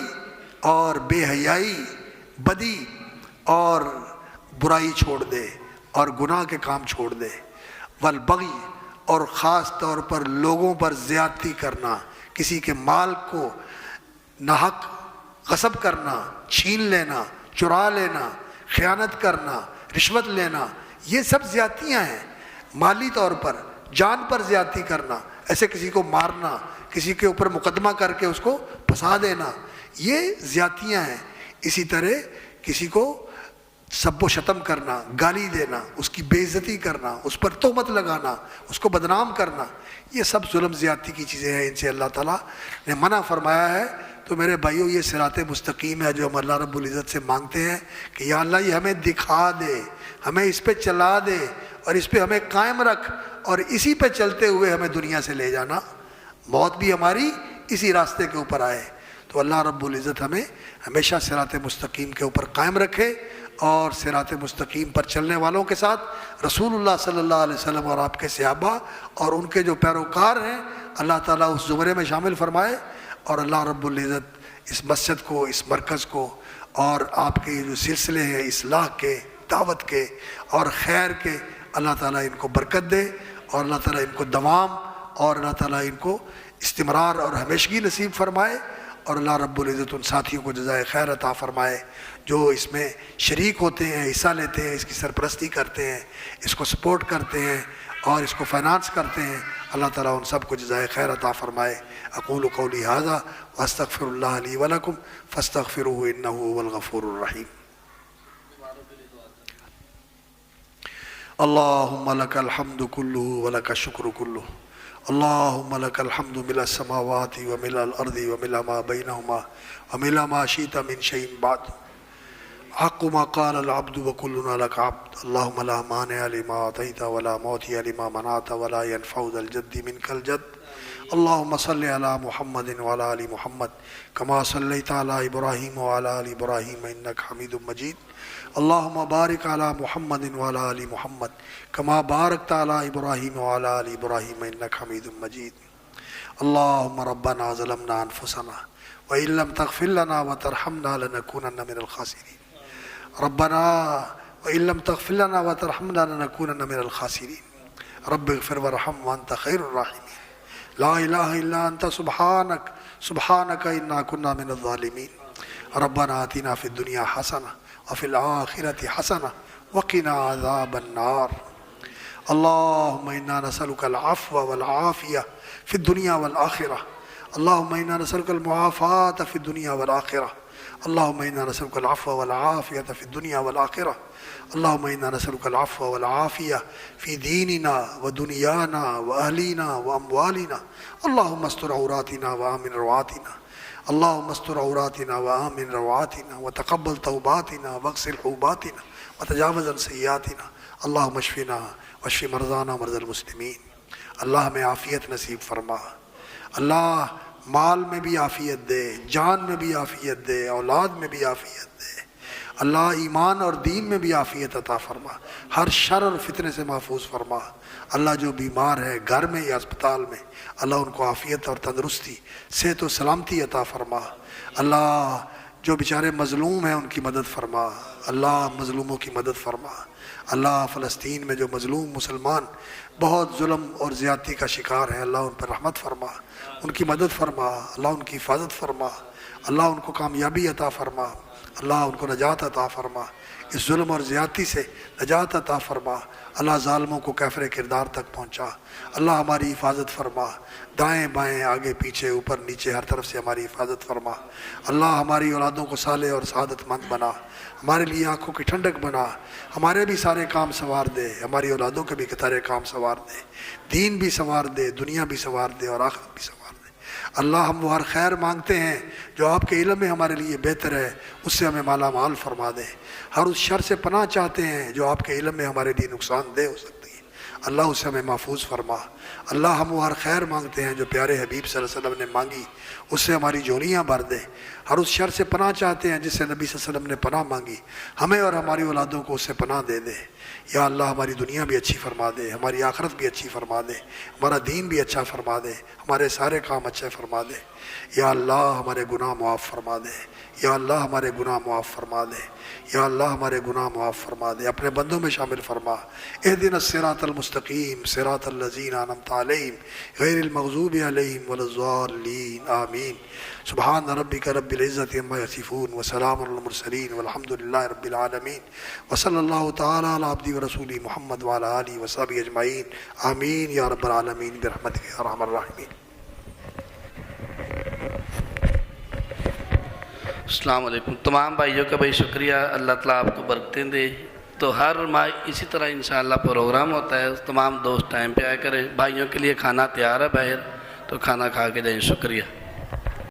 Speaker 1: اور بے حیائی، بدی اور برائی چھوڑ دے اور گناہ کے کام چھوڑ دے۔ والبغی، اور خاص طور پر لوگوں پر زیادتی کرنا، کسی کے مال کو ناحق غصب کرنا، چھین لینا، چرا لینا، خیانت کرنا، رشوت لینا، یہ سب زیادتیاں ہیں۔ مالی طور پر جان پر زیادتی کرنا، ایسے کسی کو مارنا، کسی کے اوپر مقدمہ کر کے اس کو پھنسا دینا، یہ زیادتیاں ہیں۔ اسی طرح کسی کو سب و شتم کرنا، گالی دینا، اس کی بے عزتی کرنا، اس پر تہمت لگانا، اس کو بدنام کرنا، یہ سب ظلم زیادتی کی چیزیں ہیں، ان سے اللہ تعالیٰ نے منع فرمایا ہے۔ تو میرے بھائیوں یہ صراط مستقیم ہے جو ہم اللہ رب العزت سے مانگتے ہیں کہ یا اللہ یہ ہمیں دکھا دے، ہمیں اس پہ چلا دے اور اس پہ ہمیں قائم رکھ، اور اسی پہ چلتے ہوئے ہمیں دنیا سے لے جانا، موت بھی ہماری اسی راستے کے اوپر آئے۔ تو اللہ رب العزت ہمیں ہمیشہ صراط مستقیم کے اوپر قائم رکھے، اور صراط مستقیم پر چلنے والوں کے ساتھ رسول اللہ صلی اللہ علیہ وسلم اور آپ کے صحابہ اور ان کے جو پیروکار ہیں اللہ تعالیٰ اس زمرے میں شامل فرمائے، اور اللہ رب العزت اس مسجد کو، اس مرکز کو، اور آپ کے جو سلسلے ہیں اصلاح کے، دعوت کے اور خیر کے، اللہ تعالیٰ ان کو برکت دے، اور اللہ تعالیٰ ان کو دوام، اور اللہ تعالیٰ ان کو استمرار اور ہمیشگی نصیب فرمائے، اور اللہ رب العزت ان ساتھیوں کو جزائے خیر عطا فرمائے جو اس میں شریک ہوتے ہیں، حصہ لیتے ہیں، اس کی سرپرستی کرتے ہیں، اس کو سپورٹ کرتے ہیں اور اس کو فائنانس کرتے ہیں۔ اللہ تعالیٰ ان سب کو جزائے خیر عطا فرمائے۔ اقول قولی ھذا واستغفر اللہ لی ولکم فاستغفروہ انہ هو الغفور الرحیم۔ اللہم لک الحمد کلہ ولک الشکر کلہ، اللہم لک الحمد ملء السماوات وملء الارض وملء ما بینہما وملء ما شئت من شیء بعد، حق ما قال العبد وكلنا لك عبد، اللهم لا مانع لما اعطيت ولا معطي لما منعت ولا ينفع ذا الجد منك الجد، اللهم صل على محمد وعلى ال محمد كما صليت على ابراهيم وعلى ال ابراهيم انك حميد مجيد، اللهم بارك على محمد وعلى ال محمد كما باركت على ابراهيم وعلى ال ابراهيم انك حميد مجيد، اللهم ربنا ظلمنا انفسنا وان لم تغفر لنا وترحمنا لنكونن من الخاسرين، ربنا وإن لم تغفر لنا وترحمنا لنكونن من الخاسرين، رب اغفر وارحم وأنت خير الراحمين، لا إله إلا أنت سبحانك إنا كنا من الظالمين، ربنا آتنا في الدنيا حسنة وفي الآخرة حسنة وقنا عذاب النار، اللهم إنا نسألك العفو والعافية في الدنيا والآخرة، اللهم إنا نسألك المعافاة في الدنيا والآخرة، اللهم إنا نسألك العفو والعافية في الدنيا والآخرة، اللهم إنا نسألك العفو والعافية في ديننا ودنيانا وأهلنا وأموالنا، اللهم استر عوراتنا وآمن روعاتنا، اللهم استر عوراتنا وآمن روعاتنا، وتقبل توباتنا واغسل حوباتنا وتجاوز عن سيئاتنا، اللهم اشفنا واشف مرضانا ومرضى المسلمين، اللہ ہمیں عافیت نصیب فرما، اللہ مال میں بھی عافیت دے، جان میں بھی عافیت دے، اولاد میں بھی عافیت دے، اللہ ایمان اور دین میں بھی عافیت عطا فرما، ہر شر اور فتنے سے محفوظ فرما، اللہ جو بیمار ہے گھر میں یا اسپتال میں، اللہ ان کو عافیت اور تندرستی، صحت و سلامتی عطا فرما، اللہ جو بیچارے مظلوم ہیں ان کی مدد فرما، اللہ مظلوموں کی مدد فرما، اللہ فلسطین میں جو مظلوم مسلمان بہت ظلم اور زیادتی کا شکار ہیں، اللہ ان پر رحمت فرما، ان کی مدد فرما، اللہ ان کی حفاظت فرما، اللہ ان کو کامیابی عطا فرما، اللہ ان کو نجات عطا فرما، اس ظلم اور زیادتی سے نجات عطا فرما، اللہ ظالموں کو کیفر کردار تک پہنچا، اللہ ہماری حفاظت فرما، دائیں بائیں آگے پیچھے اوپر نیچے ہر طرف سے ہماری حفاظت فرما، اللہ ہماری اولادوں کو صالح اور سعادت مند بنا، ہمارے لیے آنکھوں کی ٹھنڈک بنا، ہمارے بھی سارے کام سنوار دے، ہماری اولادوں کے بھی سارے کام سنوار دے، دین بھی سنوار دے، دنیا بھی سنوار دے اور آخرت بھی سنوار دے، اللہ ہم وہ ہر خیر مانگتے ہیں جو آپ کے علم میں ہمارے لیے بہتر ہے، اس سے ہمیں مالا مال فرما دے، ہر اس شر سے پناہ چاہتے ہیں جو آپ کے علم میں ہمارے لیے نقصان دہ ہو سکتی ہے، اللہ اسے ہمیں محفوظ فرما، اللہ ہم وہ ہر خیر مانگتے ہیں جو پیارے حبیب صلی اللہ علیہ وسلم نے مانگی، اس سے ہماری جولیاں بھر دے، ہر اس شر سے پناہ چاہتے ہیں جس سے نبی صلی اللہ علیہ وسلم نے پناہ مانگی، ہمیں اور ہماری اولادوں کو اس سے پناہ دے دے، یا اللہ ہماری دنیا بھی اچھی فرما دے، ہماری آخرت بھی اچھی فرما دے، ہمارا دین بھی اچھا فرما دے، ہمارے سارے کام اچھے فرما دے، یا اللہ ہمارے گناہ معاف فرما دے، یا اللہ ہمارے گناہ معاف فرما دے، یا اللہ ہمارے گناہ معاف فرما دے، اپنے بندوں میں شامل فرما، اہدنا الصراط المستقیم صراط الذین انعمت علیہم غیر المغضوب علیہم ولا الضالین آمین، سبحان ربک رب العزت عما یصفون وسلام علی المرسلین والحمد للہ رب العالمین، وصلی اللہ تعالی علی عبدہ ورسولہ محمد وعلی آلہ وصحبہ اجمعین، آمین یا رب العالمین برحمتک یا ارحم الراحمین۔
Speaker 2: السلام علیکم تمام بھائیوں کا بھائی شکریہ، اللہ تعالیٰ آپ کو برکتیں دے۔ تو ہر ماہ اسی طرح انشاءاللہ پروگرام ہوتا ہے، تمام دوست ٹائم پہ آیا کریں، بھائیوں کے لیے کھانا تیار ہے باہر، تو کھانا کھا کے جائیں، شکریہ۔